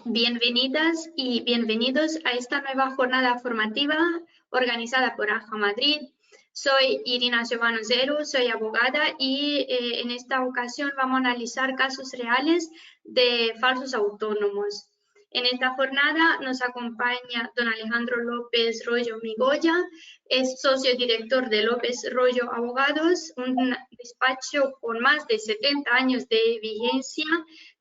Bienvenidas y bienvenidos a esta nueva jornada formativa organizada por AJA Madrid. Soy Irina Giovanozero, soy abogada y en esta ocasión vamos a analizar casos reales de falsos autónomos. En esta jornada nos acompaña don Alejandro López Royo Migoya, es socio director de López Royo Abogados, un despacho con más de 70 años de vigencia,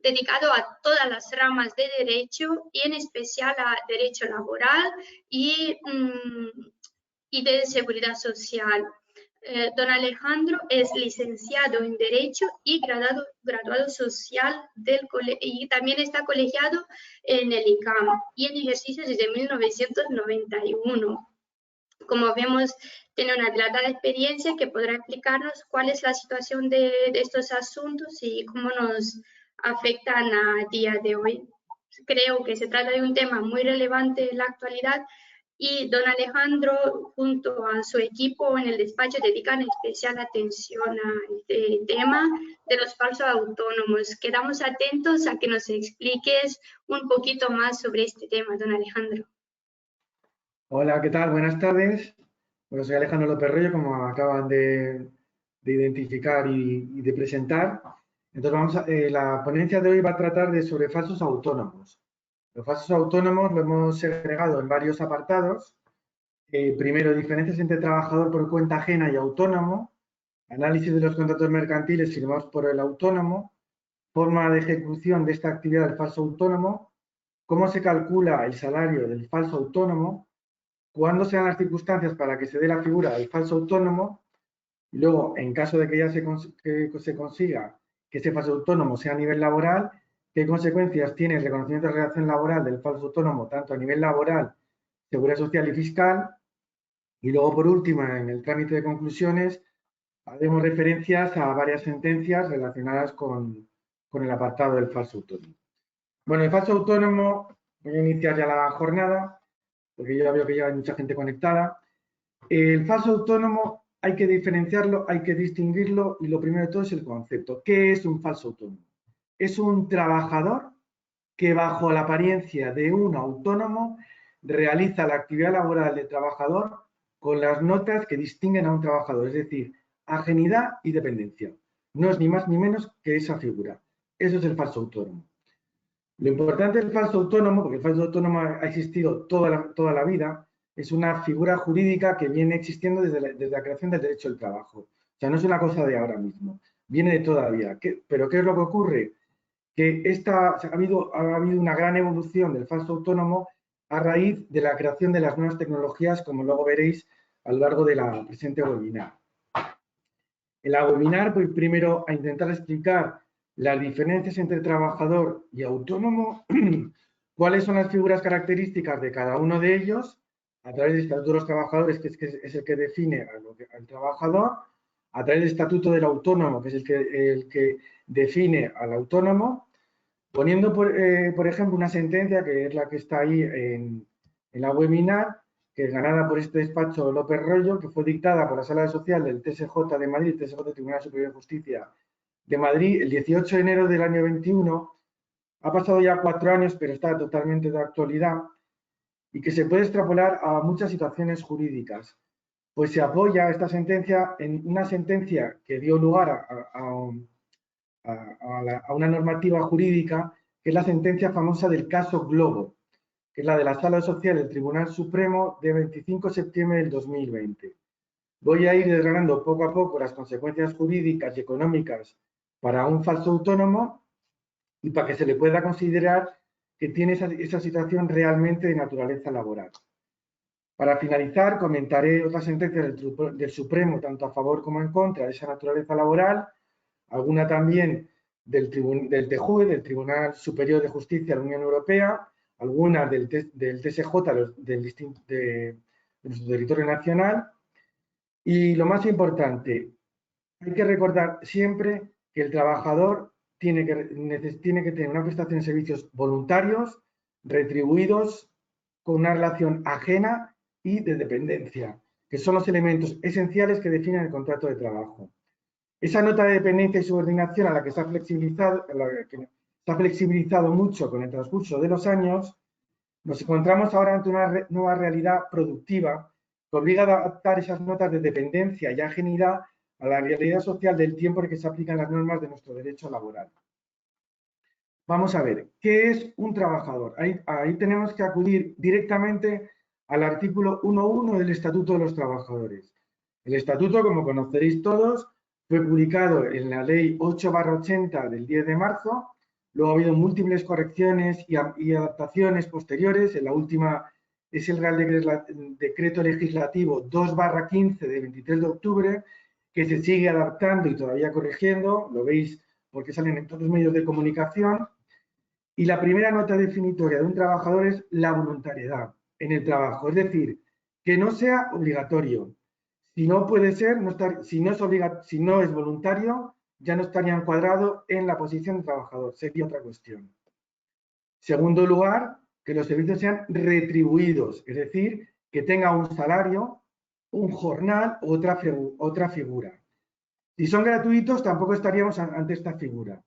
dedicado a todas las ramas de derecho y en especial a derecho laboral y de seguridad social. Don Alejandro es licenciado en Derecho y graduado social y también está colegiado en el ICAM y en ejercicio desde 1991. Como vemos, tiene una dilatada experiencia que podrá explicarnos cuál es la situación de estos asuntos y cómo nos afectan a día de hoy. Creo que se trata de un tema muy relevante en la actualidad y don Alejandro, junto a su equipo en el despacho, dedican especial atención a este tema de los falsos autónomos. Quedamos atentos a que nos expliques un poquito más sobre este tema, don Alejandro. Hola, ¿qué tal? Buenas tardes. Bueno, soy Alejandro López Royo, como acaban de identificar y de presentar. Entonces, la ponencia de hoy va a tratar sobre falsos autónomos. Los falsos autónomos lo hemos segregado en varios apartados. Primero, diferencias entre trabajador por cuenta ajena y autónomo, análisis de los contratos mercantiles firmados por el autónomo, forma de ejecución de esta actividad del falso autónomo, cómo se calcula el salario del falso autónomo, cuándo se dan las circunstancias para que se dé la figura del falso autónomo, y luego, en caso de que ya se consiga que ese falso autónomo sea a nivel laboral, qué consecuencias tiene el reconocimiento de relación laboral del falso autónomo, tanto a nivel laboral, seguridad social y fiscal. Y luego, por último, en el trámite de conclusiones, haremos referencias a varias sentencias relacionadas con el apartado del falso autónomo. Bueno, el falso autónomo, voy a iniciar ya la jornada, porque yo ya veo que ya hay mucha gente conectada. El falso autónomo hay que diferenciarlo, hay que distinguirlo y lo primero de todo es el concepto. ¿Qué es un falso autónomo? Es un trabajador que bajo la apariencia de un autónomo realiza la actividad laboral del trabajador con las notas que distinguen a un trabajador, es decir, ajenidad y dependencia. No es ni más ni menos que esa figura. Eso es el falso autónomo. Lo importante del falso autónomo, porque el falso autónomo ha existido toda la vida, es una figura jurídica que viene existiendo desde la creación del derecho del trabajo. O sea, no es una cosa de ahora mismo, viene de todavía. ¿Pero qué es lo que ocurre? Que ha habido una gran evolución del falso autónomo a raíz de la creación de las nuevas tecnologías, como luego veréis a lo largo de la presente webinar. En la webinar voy primero a intentar explicar las diferencias entre trabajador y autónomo, cuáles son las figuras características de cada uno de ellos, a través del Estatuto de los Trabajadores, que es el que define al trabajador, a través del Estatuto del Autónomo, que es el que define al autónomo, poniendo, por ejemplo, una sentencia, que es la que está ahí en la webinar, que es ganada por este despacho López Royo, que fue dictada por la Sala Social del TSJ de Madrid, TSJ Tribunal Superior de Justicia de Madrid, el 18 de enero del año 21. Ha pasado ya 4 años, pero está totalmente de actualidad y que se puede extrapolar a muchas situaciones jurídicas. Pues se apoya esta sentencia en una sentencia que dio lugar a una normativa jurídica, que es la sentencia famosa del caso Globo, que es la de la Sala Social del Tribunal Supremo de 25 de septiembre del 2020. Voy a ir desgranando poco a poco las consecuencias jurídicas y económicas para un falso autónomo y para que se le pueda considerar que tiene esa situación realmente de naturaleza laboral. Para finalizar, comentaré otras sentencias del Supremo, tanto a favor como en contra de esa naturaleza laboral, alguna también del TJUE, del Tribunal Superior de Justicia de la Unión Europea, algunas del TSJ de nuestro territorio nacional. Y lo más importante, hay que recordar siempre que el trabajador tiene que tener una prestación de servicios voluntarios, retribuidos, con una relación ajena y de dependencia, que son los elementos esenciales que definen el contrato de trabajo. Esa nota de dependencia y subordinación a la que se ha flexibilizado, se ha flexibilizado mucho con el transcurso de los años, nos encontramos ahora ante una nueva realidad productiva que obliga a adaptar esas notas de dependencia y ajenidad a la realidad social del tiempo en que se aplican las normas de nuestro derecho laboral. Vamos a ver, ¿qué es un trabajador? Ahí tenemos que acudir directamente al artículo 1.1 del Estatuto de los Trabajadores. El Estatuto, como conoceréis todos, fue publicado en la Ley 8/80 del 10 de marzo. Luego ha habido múltiples correcciones y adaptaciones posteriores. En la última es el Real Decreto Legislativo 2/15 de 23 de octubre, que se sigue adaptando y todavía corrigiendo. Lo veis porque salen en todos los medios de comunicación. Y la primera nota definitoria de un trabajador es la voluntariedad en el trabajo, es decir, que no sea obligatorio. Si no puede ser, si no es voluntario, ya no estaría encuadrado en la posición de trabajador, sería otra cuestión. Segundo lugar, que los servicios sean retribuidos, es decir, que tenga un salario, un jornal u otra figura. Si son gratuitos, tampoco estaríamos ante esta figura.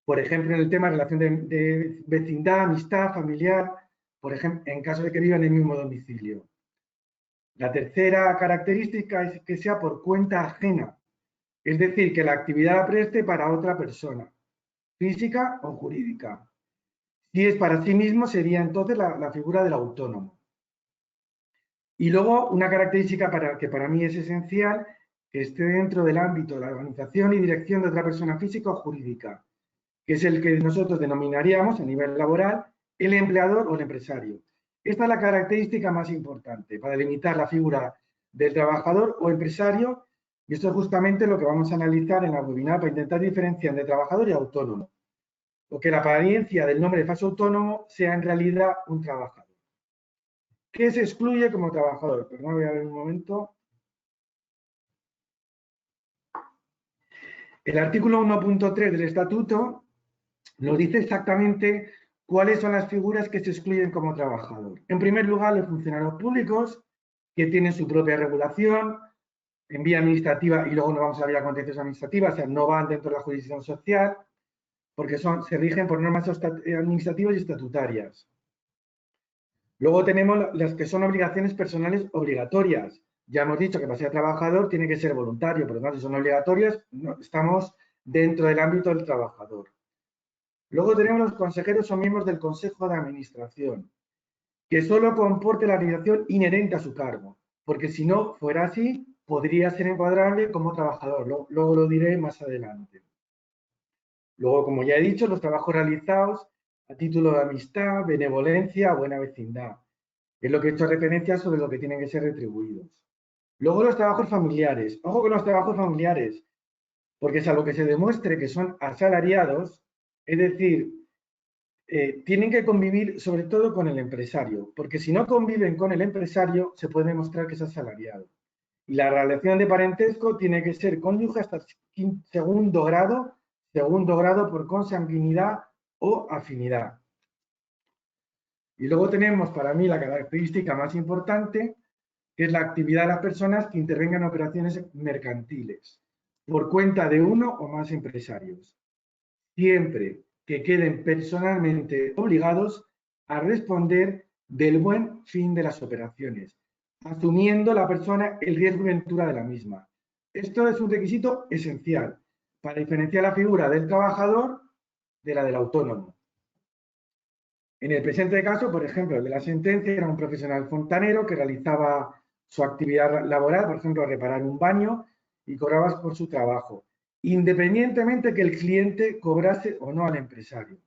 Por ejemplo, en el tema de relación de vecindad, amistad, familiar, por ejemplo, en caso de que vivan en el mismo domicilio. La tercera característica es que sea por cuenta ajena, es decir, que la actividad la preste para otra persona, física o jurídica. Si es para sí mismo, sería entonces la figura del autónomo. Y luego, una característica que para mí es esencial, que esté dentro del ámbito de la organización y dirección de otra persona física o jurídica, que es el que nosotros denominaríamos a nivel laboral el empleador o el empresario. Esta es la característica más importante para delimitar la figura del trabajador o empresario, y esto es justamente lo que vamos a analizar en la webinar para intentar diferenciar entre trabajador y autónomo, o que la apariencia del nombre de falso autónomo sea en realidad un trabajador. ¿Qué se excluye como trabajador? Perdón, voy a ver un momento. El artículo 1.3 del Estatuto nos dice exactamente cuáles son las figuras que se excluyen como trabajador. En primer lugar, los funcionarios públicos, que tienen su propia regulación en vía administrativa, y luego no vamos a la vía contenciosa administrativa, o sea, no van dentro de la jurisdicción social, porque se rigen por normas administrativas y estatutarias. Luego tenemos las que son obligaciones personales obligatorias. Ya hemos dicho que para ser trabajador tiene que ser voluntario, por lo tanto, si son obligatorias, no, estamos dentro del ámbito del trabajador. Luego tenemos los consejeros o miembros del Consejo de Administración, que solo comporte la realización inherente a su cargo, porque si no fuera así, podría ser encuadrable como trabajador. Luego lo diré más adelante. Luego, como ya he dicho, los trabajos realizados a título de amistad, benevolencia o buena vecindad. Es lo que he hecho referencia sobre lo que tienen que ser retribuidos. Luego los trabajos familiares. Ojo con los trabajos familiares, porque salvo que se demuestre que son asalariados, es decir, tienen que convivir sobre todo con el empresario, porque si no conviven con el empresario, se puede demostrar que es asalariado. Y la relación de parentesco tiene que ser cónyuge hasta segundo grado por consanguinidad o afinidad. Y luego tenemos para mí la característica más importante, que es la actividad de las personas que intervengan en operaciones mercantiles, por cuenta de uno o más empresarios, siempre que queden personalmente obligados a responder del buen fin de las operaciones, asumiendo la persona el riesgo y ventura de la misma. Esto es un requisito esencial para diferenciar la figura del trabajador de la del autónomo. En el presente caso, por ejemplo, el de la sentencia era un profesional fontanero que realizaba su actividad laboral, por ejemplo, reparar un baño, y cobraba por su trabajo, independientemente que el cliente cobrase o no al empresario.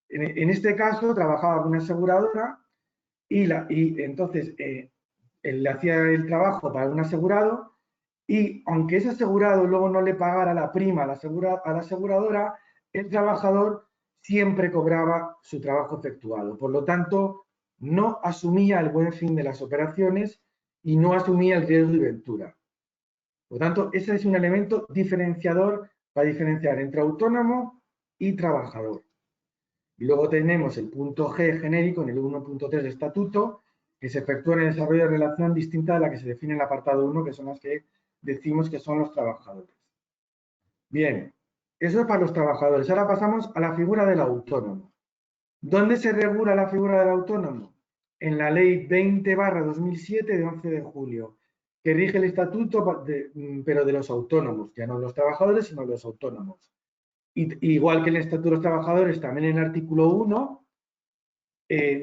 En este caso, trabajaba con una aseguradora y entonces él le hacía el trabajo para un asegurado, y aunque ese asegurado luego no le pagara la prima a la aseguradora, el trabajador siempre cobraba su trabajo efectuado. Por lo tanto, no asumía el buen fin de las operaciones y no asumía el riesgo y ventura. Por lo tanto, ese es un elemento diferenciador para diferenciar entre autónomo y trabajador. Y luego tenemos el punto G genérico en el 1.3 del estatuto, que se efectúa en el desarrollo de relación distinta de la que se define en el apartado 1, que son las que decimos que son los trabajadores. Bien, Eso es para los trabajadores. Ahora pasamos a la figura del autónomo. ¿Dónde se regula la figura del autónomo? En la Ley 20/2007 de 11 de julio, que rige el estatuto, pero de los autónomos, ya no los trabajadores, sino los autónomos. Igual que el estatuto de los trabajadores, también en el artículo 1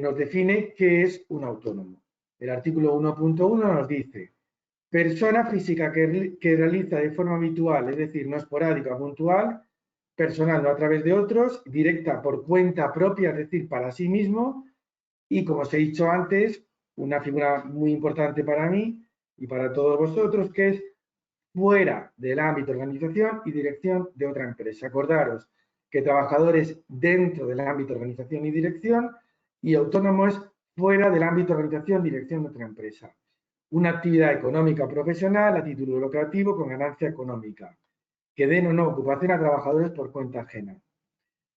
nos define qué es un autónomo. El artículo 1.1 nos dice: persona física que realiza de forma habitual, es decir, no esporádica o puntual, personal, no a través de otros, directa por cuenta propia, es decir, para sí mismo, y como os he dicho antes, una figura muy importante para mí y para todos vosotros, que es fuera del ámbito de organización y dirección de otra empresa. Acordaros que trabajador es dentro del ámbito de organización y dirección y autónomo es fuera del ámbito de organización y dirección de otra empresa. Una actividad económica profesional a título lucrativo con ganancia económica, que den o no ocupación a trabajadores por cuenta ajena.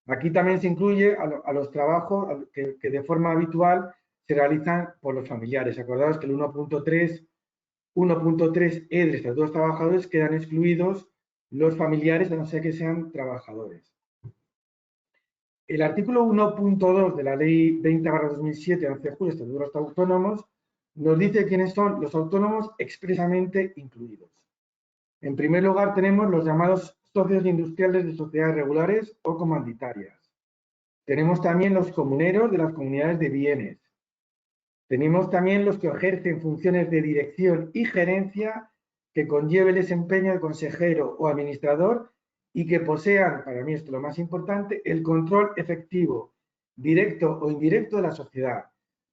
Aquí también se incluye a los trabajos que de forma habitual se realizan por los familiares. Acordaos que el 1.3e del Estatuto de los Trabajadores quedan excluidos los familiares, a no ser que sean trabajadores. El artículo 1.2 de la Ley 20/2007, de 11 de julio, Estatuto de los Autónomos, nos dice quiénes son los autónomos expresamente incluidos. En primer lugar, tenemos los llamados socios industriales de sociedades regulares o comanditarias. Tenemos también los comuneros de las comunidades de bienes. Tenemos también los que ejercen funciones de dirección y gerencia que conlleve el desempeño de consejero o administrador y que posean, para mí esto es lo más importante, el control efectivo, directo o indirecto de la sociedad.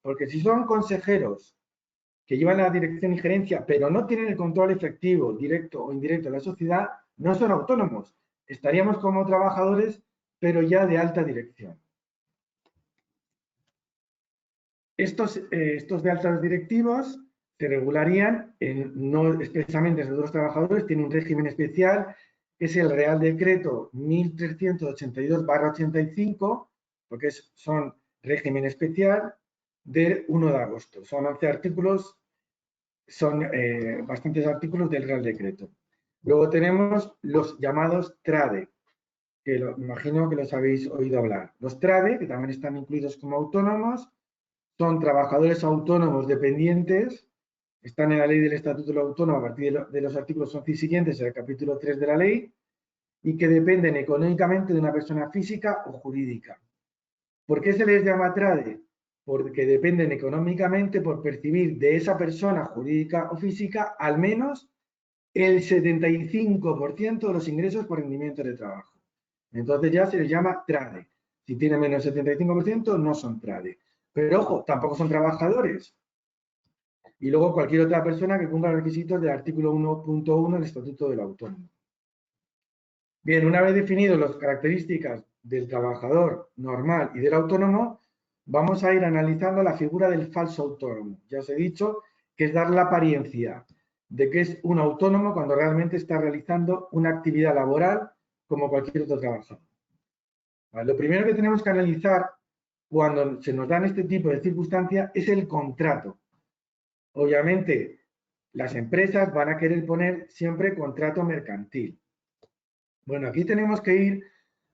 Porque si son consejeros que llevan la dirección y gerencia, pero no tienen el control efectivo, directo o indirecto de la sociedad, no son autónomos. Estaríamos como trabajadores, pero ya de alta dirección. Estos de altos directivos se regularían, no expresamente en los trabajadores, tiene un régimen especial, que es el Real Decreto 1382/85, porque son régimen especial del 1 de agosto. Son 11 artículos, son bastantes artículos del Real Decreto. Luego tenemos los llamados TRADE, que imagino que los habéis oído hablar. Los TRADE, que también están incluidos como autónomos, son trabajadores autónomos dependientes, están en la ley del Estatuto del Autónomo a partir de los artículos 11 y siguientes del capítulo 3 de la ley, y que dependen económicamente de una persona física o jurídica. ¿Por qué se les llama TRADE? Porque dependen económicamente por percibir de esa persona jurídica o física al menos el 75% de los ingresos por rendimiento de trabajo. Entonces ya se les llama TRADE. Si tienen menos del 75% no son TRADE. Pero ojo, tampoco son trabajadores. Y luego cualquier otra persona que cumpla los requisitos del artículo 1.1 del Estatuto del Autónomo. Bien, una vez definidas las características del trabajador normal y del autónomo, vamos a ir analizando la figura del falso autónomo. Ya os he dicho que es dar la apariencia de que es un autónomo cuando realmente está realizando una actividad laboral como cualquier otro trabajador. Vale, lo primero que tenemos que analizar cuando se nos dan este tipo de circunstancias es el contrato. Obviamente, las empresas van a querer poner siempre contrato mercantil. Bueno, aquí tenemos que ir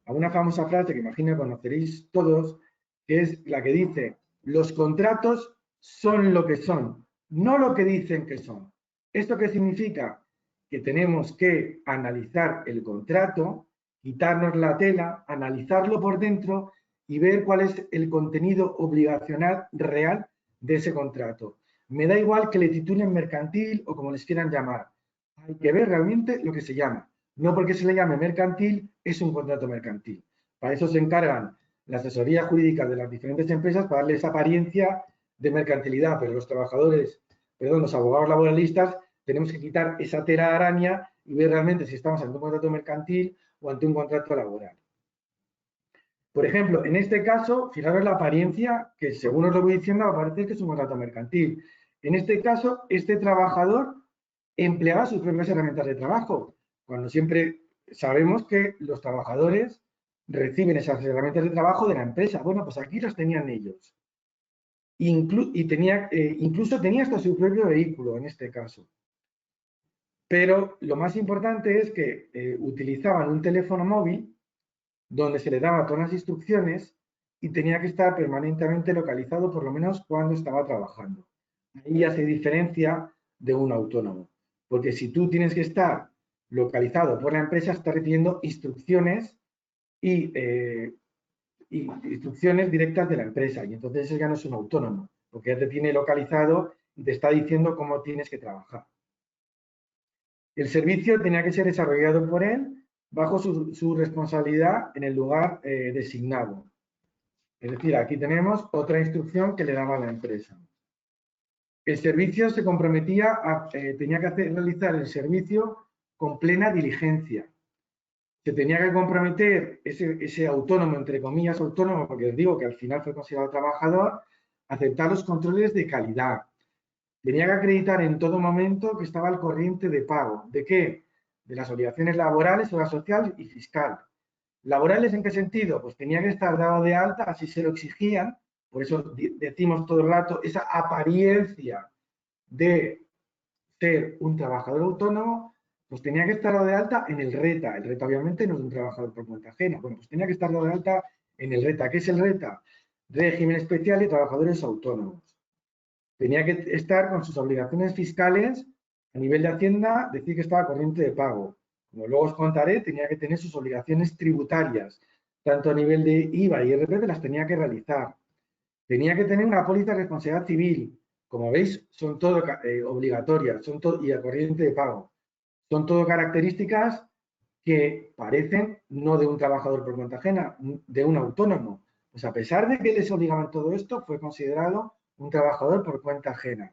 a una famosa frase que imagino conoceréis todos, que es la que dice: los contratos son lo que son, no lo que dicen que son. ¿Esto qué significa? Que tenemos que analizar el contrato, quitarnos la tela, analizarlo por dentro y ver cuál es el contenido obligacional real de ese contrato. Me da igual que le titulen mercantil o como les quieran llamar. Hay que ver realmente lo que se llama. No porque se le llame mercantil es un contrato mercantil. Para eso se encargan la asesoría jurídica de las diferentes empresas para darle esa apariencia de mercantilidad, pero los los abogados laboralistas tenemos que quitar esa tela araña y ver realmente si estamos ante un contrato mercantil o ante un contrato laboral. Por ejemplo, en este caso, fijaros la apariencia que, según os lo voy diciendo, va a parecer que es un contrato mercantil. En este caso, este trabajador empleaba sus propias herramientas de trabajo, cuando siempre sabemos que los trabajadores reciben esas herramientas de trabajo de la empresa. Bueno, pues aquí las tenían ellos. Incluso tenía hasta su propio vehículo en este caso. Pero lo más importante es que utilizaban un teléfono móvil donde se le daba todas las instrucciones y tenía que estar permanentemente localizado, por lo menos cuando estaba trabajando. Ahí ya se diferencia de un autónomo, porque si tú tienes que estar localizado por la empresa, estás recibiendo instrucciones y instrucciones directas de la empresa, y entonces eso ya no es un autónomo, porque ya te tiene localizado y te está diciendo cómo tienes que trabajar. El servicio tenía que ser desarrollado por él bajo su responsabilidad en el lugar designado. Es decir, aquí tenemos otra instrucción que le daba a la empresa. El servicio se comprometía tenía que realizar el servicio con plena diligencia. Se tenía que comprometer ese autónomo, entre comillas autónomo, porque les digo que al final fue considerado trabajador, a aceptar los controles de calidad. Tenía que acreditar en todo momento que estaba al corriente de pago. ¿De qué? De las obligaciones laborales, obra social y fiscal. ¿Laborales en qué sentido? Pues tenía que estar dado de alta, así se lo exigían, por eso decimos todo el rato esa apariencia de ser un trabajador autónomo, pues tenía que estar dado de alta en el RETA. El RETA obviamente no es un trabajador por cuenta ajena. Bueno, pues tenía que estar dado de alta en el RETA. ¿Qué es el RETA? Régimen especial de trabajadores autónomos. Tenía que estar con sus obligaciones fiscales a nivel de Hacienda, decir que estaba corriente de pago. Como luego os contaré, tenía que tener sus obligaciones tributarias, tanto a nivel de IVA y IRPF las tenía que realizar. Tenía que tener una póliza de responsabilidad civil. Como veis, son todo obligatorias y a corriente de pago. Son todo características que parecen no de un trabajador por cuenta ajena, de un autónomo. Pues a pesar de que les obligaban todo esto, fue considerado un trabajador por cuenta ajena.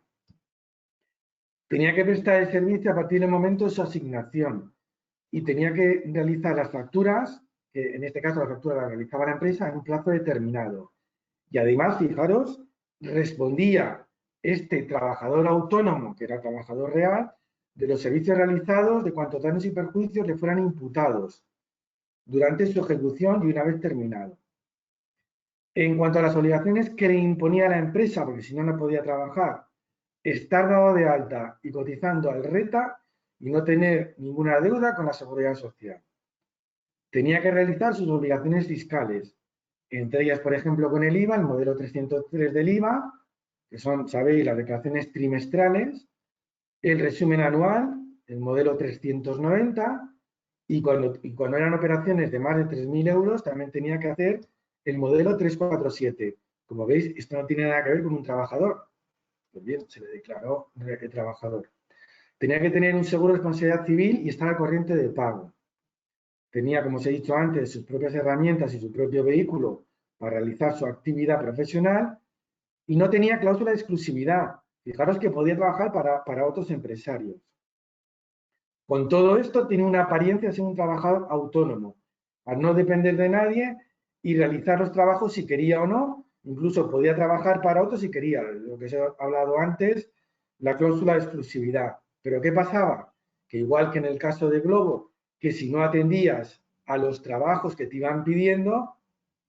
Tenía que prestar el servicio a partir del momento de su asignación y tenía que realizar las facturas, que en este caso la factura la realizaba la empresa, en un plazo determinado. Y además, fijaros, respondía este trabajador autónomo, que era trabajador real, de los servicios realizados, de cuantos daños y perjuicios le fueran imputados durante su ejecución y una vez terminado. En cuanto a las obligaciones que le imponía la empresa, porque si no, no podía trabajar, estar dado de alta y cotizando al RETA y no tener ninguna deuda con la Seguridad Social. Tenía que realizar sus obligaciones fiscales, entre ellas, por ejemplo, con el IVA, el modelo 303 del IVA, que son, sabéis, las declaraciones trimestrales, el resumen anual, el modelo 390, y cuando eran operaciones de más de 3.000 euros, también tenía que hacer el modelo 347. Como veis, esto no tiene nada que ver con un trabajador. Pues bien, se le declaró trabajador. Tenía que tener un seguro de responsabilidad civil y estar al corriente de pago. Tenía, como os he dicho antes, sus propias herramientas y su propio vehículo para realizar su actividad profesional y no tenía cláusula de exclusividad. Fijaros que podía trabajar para otros empresarios. Con todo esto tiene una apariencia de ser un trabajador autónomo, al no depender de nadie y realizar los trabajos si quería o no, incluso podía trabajar para otros si quería, lo que os he hablado antes, la cláusula de exclusividad. Pero ¿qué pasaba? Que igual que en el caso de Globo, que si no atendías a los trabajos que te iban pidiendo,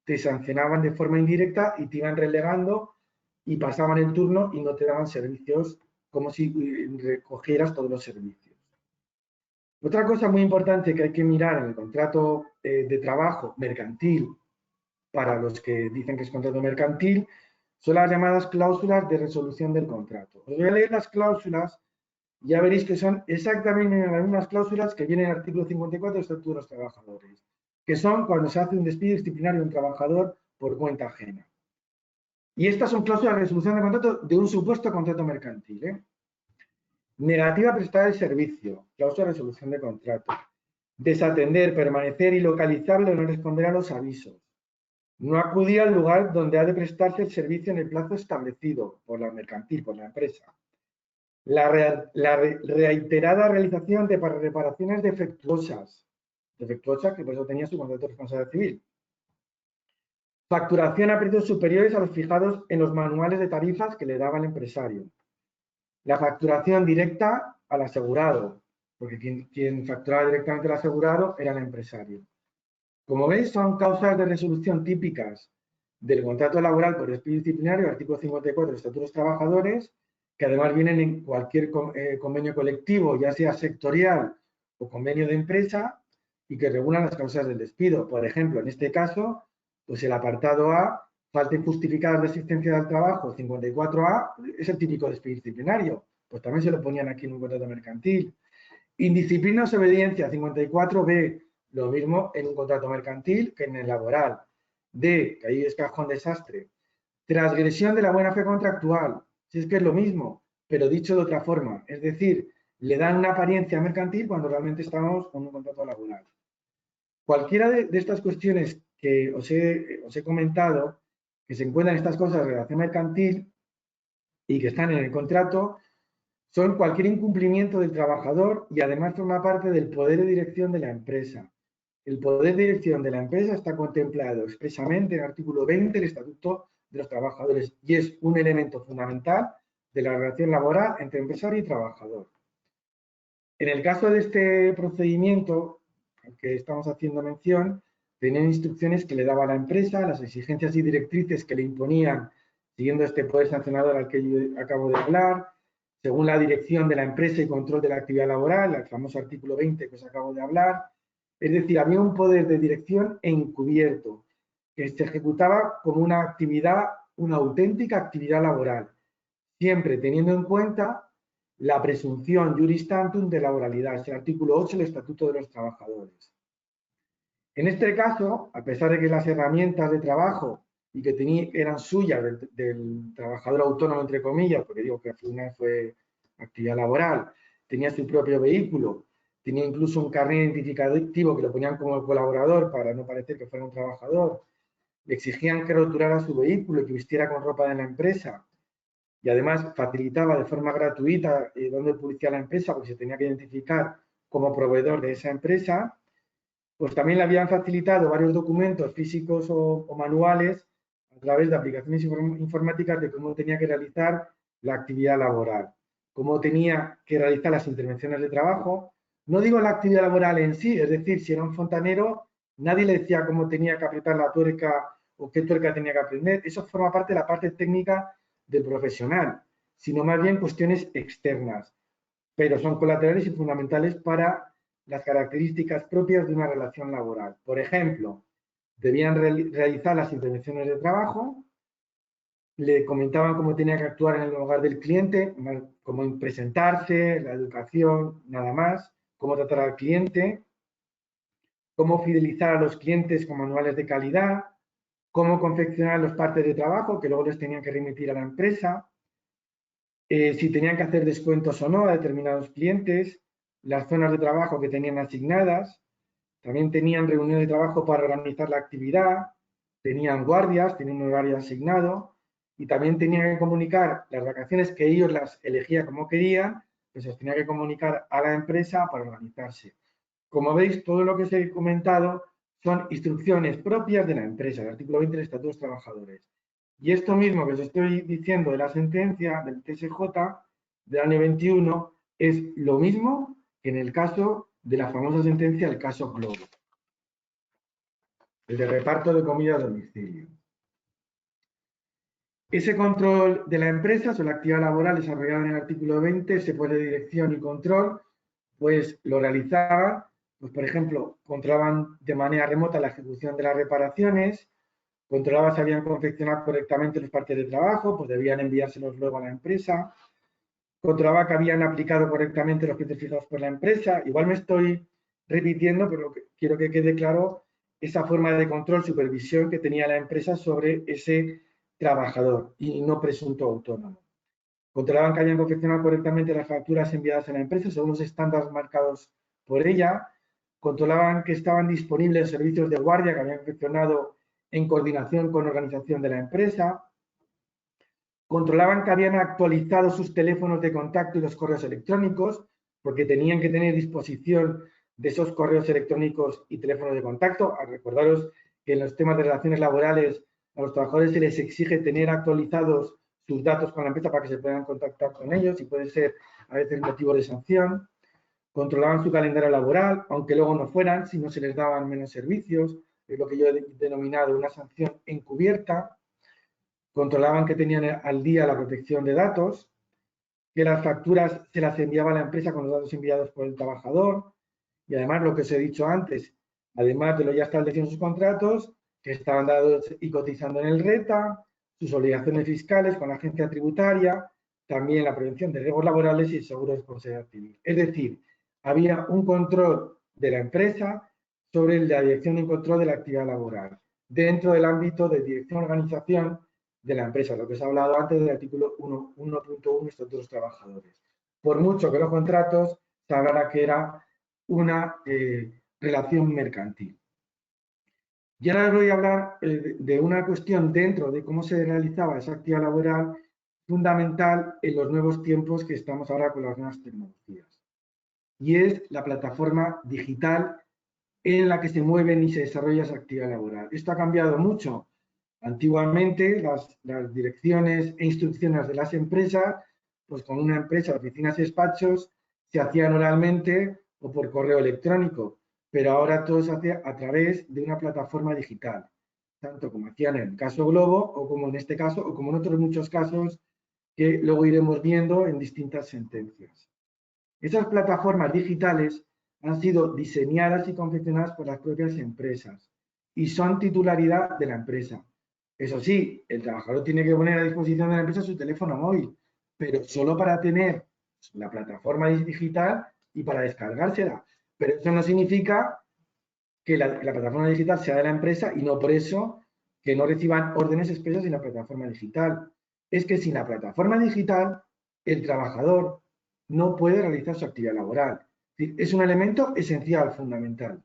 te sancionaban de forma indirecta y te iban relegando y pasaban el turno y no te daban servicios como si recogieras todos los servicios. Otra cosa muy importante que hay que mirar en el contrato de trabajo mercantil, para los que dicen que es contrato mercantil, son las llamadas cláusulas de resolución del contrato. Os voy a leer las cláusulas, ya veréis que son exactamente las mismas cláusulas que vienen en el artículo 54 del Estatuto de los Trabajadores, que son cuando se hace un despido disciplinario de un trabajador por cuenta ajena. Y estas son cláusulas de resolución de contrato de un supuesto contrato mercantil. Negativa a prestar el servicio, cláusula de resolución de contrato. Desatender, permanecer ilocalizable o no responder a los avisos. No acudir al lugar donde ha de prestarse el servicio en el plazo establecido por la mercantil, por la empresa. La reiterada realización de reparaciones defectuosas, que por eso tenía su contrato de responsabilidad civil. Facturación a precios superiores a los fijados en los manuales de tarifas que le daba el empresario. La facturación directa al asegurado, porque quien facturaba directamente al asegurado era el empresario. Como veis, son causas de resolución típicas del contrato laboral por despido disciplinario, artículo 54 del Estatuto de los Trabajadores, que además vienen en cualquier convenio colectivo, ya sea sectorial o convenio de empresa, y que regulan las causas del despido. Por ejemplo, en este caso, pues el apartado A, falta injustificada de asistencia al trabajo, 54A, es el típico despido disciplinario. Pues también se lo ponían aquí en un contrato mercantil. Indisciplina o desobediencia, 54B, lo mismo en un contrato mercantil que en el laboral. D, que ahí es cajón desastre. Transgresión de la buena fe contractual, si es que es lo mismo, pero dicho de otra forma. Es decir, le dan una apariencia mercantil cuando realmente estamos con un contrato laboral. Cualquiera de estas cuestiones que os he comentado, que se encuentran estas cosas de relación mercantil y que están en el contrato, son cualquier incumplimiento del trabajador y además forma parte del poder de dirección de la empresa. El poder de dirección de la empresa está contemplado expresamente en el artículo 20 del Estatuto de los Trabajadores y es un elemento fundamental de la relación laboral entre empresario y trabajador. En el caso de este procedimiento al que estamos haciendo mención, tenían instrucciones que le daba la empresa, las exigencias y directrices que le imponían siguiendo este poder sancionador al que yo acabo de hablar, según la dirección de la empresa y control de la actividad laboral, el famoso artículo 20 que os acabo de hablar. Es decir, había un poder de dirección encubierto que se ejecutaba como una actividad, una auténtica actividad laboral, siempre teniendo en cuenta la presunción juris tantum de la laboralidad, es el artículo 8 del Estatuto de los Trabajadores. En este caso, a pesar de que las herramientas de trabajo y que eran suyas del trabajador autónomo, entre comillas, porque digo que al final fue actividad laboral, tenía su propio vehículo, tenía incluso un carnet identificativo que lo ponían como colaborador para no parecer que fuera un trabajador, le exigían que roturara su vehículo y que vistiera con ropa de la empresa, y además facilitaba de forma gratuita dando publicidad a la empresa porque se tenía que identificar como proveedor de esa empresa, pues también le habían facilitado varios documentos físicos o manuales a través de aplicaciones informáticas de cómo tenía que realizar la actividad laboral, cómo tenía que realizar las intervenciones de trabajo. No digo la actividad laboral en sí, es decir, si era un fontanero, nadie le decía cómo tenía que apretar la tuerca o qué tuerca tenía que aprender. Eso forma parte de la parte técnica del profesional, sino más bien cuestiones externas, pero son colaterales y fundamentales para las características propias de una relación laboral. Por ejemplo, debían realizar las intervenciones de trabajo, le comentaban cómo tenía que actuar en el lugar del cliente, cómo presentarse, la educación, nada más, cómo tratar al cliente, cómo fidelizar a los clientes con manuales de calidad, cómo confeccionar los partes de trabajo que luego les tenían que remitir a la empresa, si tenían que hacer descuentos o no a determinados clientes, las zonas de trabajo que tenían asignadas, también tenían reuniones de trabajo para organizar la actividad, tenían guardias, tenían un horario asignado y también tenían que comunicar las vacaciones que ellos las elegían como querían, pues se tenía que comunicar a la empresa para organizarse. Como veis, todo lo que os he comentado son instrucciones propias de la empresa, el artículo 20 del Estatuto de los Trabajadores. Y esto mismo que os estoy diciendo de la sentencia del TSJ del año 21 es lo mismo que en el caso de la famosa sentencia del caso Globo, el de reparto de comida a domicilio. Ese control de la empresa sobre la actividad laboral desarrollado en el artículo 20, ese poder de dirección y control, pues lo realizaban, pues por ejemplo, controlaban de manera remota la ejecución de las reparaciones, controlaba si habían confeccionado correctamente los partes de trabajo, pues debían enviárselos luego a la empresa, controlaba que habían aplicado correctamente los criterios fijados por la empresa. Igual me estoy repitiendo, pero quiero que quede claro esa forma de control, supervisión que tenía la empresa sobre ese trabajador y no presunto autónomo. Controlaban que habían confeccionado correctamente las facturas enviadas a la empresa según los estándares marcados por ella. Controlaban que estaban disponibles los servicios de guardia que habían confeccionado en coordinación con la organización de la empresa. Controlaban que habían actualizado sus teléfonos de contacto y los correos electrónicos, porque tenían que tener disposición de esos correos electrónicos y teléfonos de contacto. Recordaros que en los temas de relaciones laborales a los trabajadores se les exige tener actualizados sus datos con la empresa para que se puedan contactar con ellos y puede ser a veces motivo de sanción. Controlaban su calendario laboral, aunque luego no fueran, si no se les daban menos servicios, es lo que yo he denominado una sanción encubierta. Controlaban que tenían al día la protección de datos, que las facturas se las enviaba a la empresa con los datos enviados por el trabajador y además lo que os he dicho antes, además de lo ya establecido en sus contratos, que estaban dados y cotizando en el RETA, sus obligaciones fiscales con la agencia tributaria, también la prevención de riesgos laborales y el seguro de responsabilidad civil. Es decir, había un control de la empresa sobre la dirección y control de la actividad laboral, dentro del ámbito de dirección y organización de la empresa, lo que os he hablado antes del artículo 1.1, Estatuto de los Trabajadores. Por mucho que los contratos se hablara que era una relación mercantil. Y ahora os voy a hablar de una cuestión dentro de cómo se realizaba esa actividad laboral fundamental en los nuevos tiempos que estamos ahora con las nuevas tecnologías. Y es la plataforma digital en la que se mueven y se desarrolla esa actividad laboral. Esto ha cambiado mucho. Antiguamente las direcciones e instrucciones de las empresas, pues con una empresa, oficinas y despachos, se hacían oralmente o por correo electrónico, pero ahora todo se hace a través de una plataforma digital, tanto como hacían en el caso Globo o como en este caso o como en otros muchos casos que luego iremos viendo en distintas sentencias. Esas plataformas digitales han sido diseñadas y confeccionadas por las propias empresas y son titularidad de la empresa. Eso sí, el trabajador tiene que poner a disposición de la empresa su teléfono móvil, pero solo para tener la plataforma digital y para descargársela. Pero eso no significa que la plataforma digital sea de la empresa y no por eso que no reciban órdenes expresas en la plataforma digital. Es que sin la plataforma digital, el trabajador no puede realizar su actividad laboral. Es un elemento esencial, fundamental.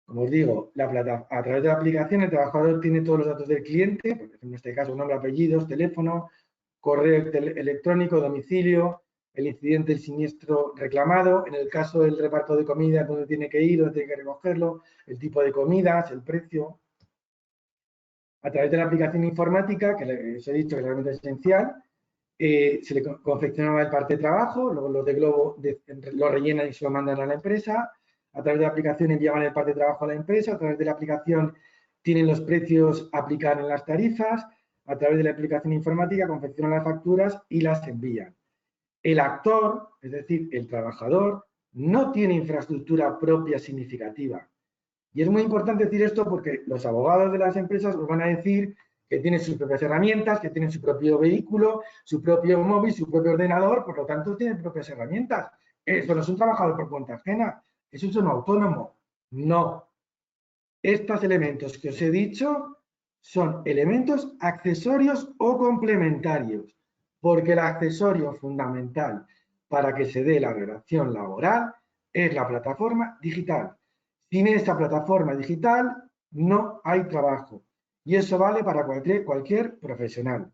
Como os digo, a través de la aplicación el trabajador tiene todos los datos del cliente, por ejemplo, en este caso nombre, apellidos, teléfono, correo electrónico, domicilio, el incidente, el siniestro reclamado, en el caso del reparto de comida, dónde tiene que ir, dónde tiene que recogerlo, el tipo de comidas, el precio. A través de la aplicación informática, que os he dicho que es realmente esencial, se le confeccionaba el parte de trabajo, luego los de Globo lo rellenan y se lo mandan a la empresa. A través de la aplicación enviaban el parte de trabajo a la empresa, a través de la aplicación tienen los precios aplicados en las tarifas, a través de la aplicación informática confeccionan las facturas y las envían. El actor, es decir, el trabajador, no tiene infraestructura propia significativa. Y es muy importante decir esto porque los abogados de las empresas os van a decir que tienen sus propias herramientas, que tienen su propio vehículo, su propio móvil, su propio ordenador, por lo tanto tienen propias herramientas. Eso no es un trabajador por cuenta ajena, eso es un autónomo. No. Estos elementos que os he dicho son elementos accesorios o complementarios, porque el accesorio fundamental para que se dé la relación laboral es la plataforma digital. Sin esta plataforma digital no hay trabajo y eso vale para cualquier profesional,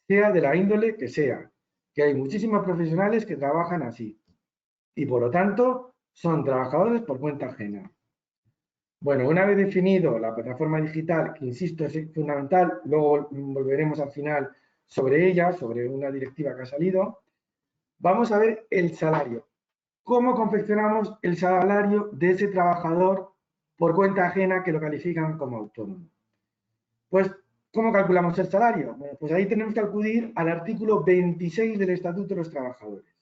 sea de la índole que sea, que hay muchísimos profesionales que trabajan así y por lo tanto son trabajadores por cuenta ajena. Bueno, una vez definido la plataforma digital, que insisto es fundamental, luego volveremos al final sobre ella, sobre una directiva que ha salido, vamos a ver el salario. ¿Cómo confeccionamos el salario de ese trabajador por cuenta ajena que lo califican como autónomo? Pues, ¿cómo calculamos el salario? Bueno, pues ahí tenemos que acudir al artículo 26 del Estatuto de los Trabajadores.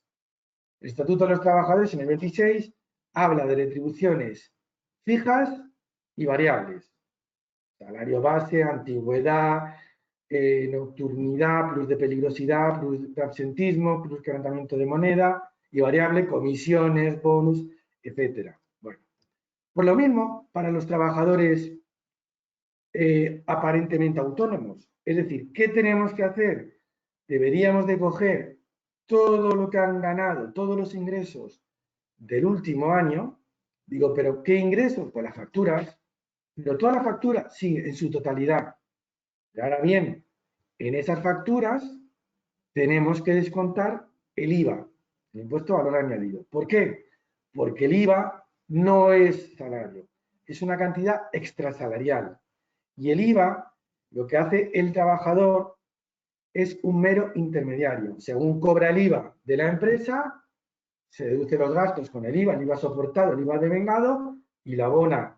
El Estatuto de los Trabajadores, en el 26, habla de retribuciones fijas y variables. Salario base, antigüedad, nocturnidad, plus de peligrosidad, plus de absentismo, plus quebrantamiento de moneda y variable, comisiones, bonus, etcétera. Bueno, por lo mismo, para los trabajadores aparentemente autónomos. Es decir, ¿qué tenemos que hacer? Deberíamos de coger todo lo que han ganado, todos los ingresos del último año. Digo, ¿pero qué ingresos? Pues las facturas. ¿Pero toda la factura? Sí, en su totalidad. Y ahora bien, en esas facturas tenemos que descontar el IVA, el impuesto a valor añadido. ¿Por qué? Porque el IVA no es salario, es una cantidad extrasalarial. Y el IVA, lo que hace el trabajador es un mero intermediario. Según cobra el IVA de la empresa, se deduce los gastos con el IVA soportado, el IVA devengado, y la abona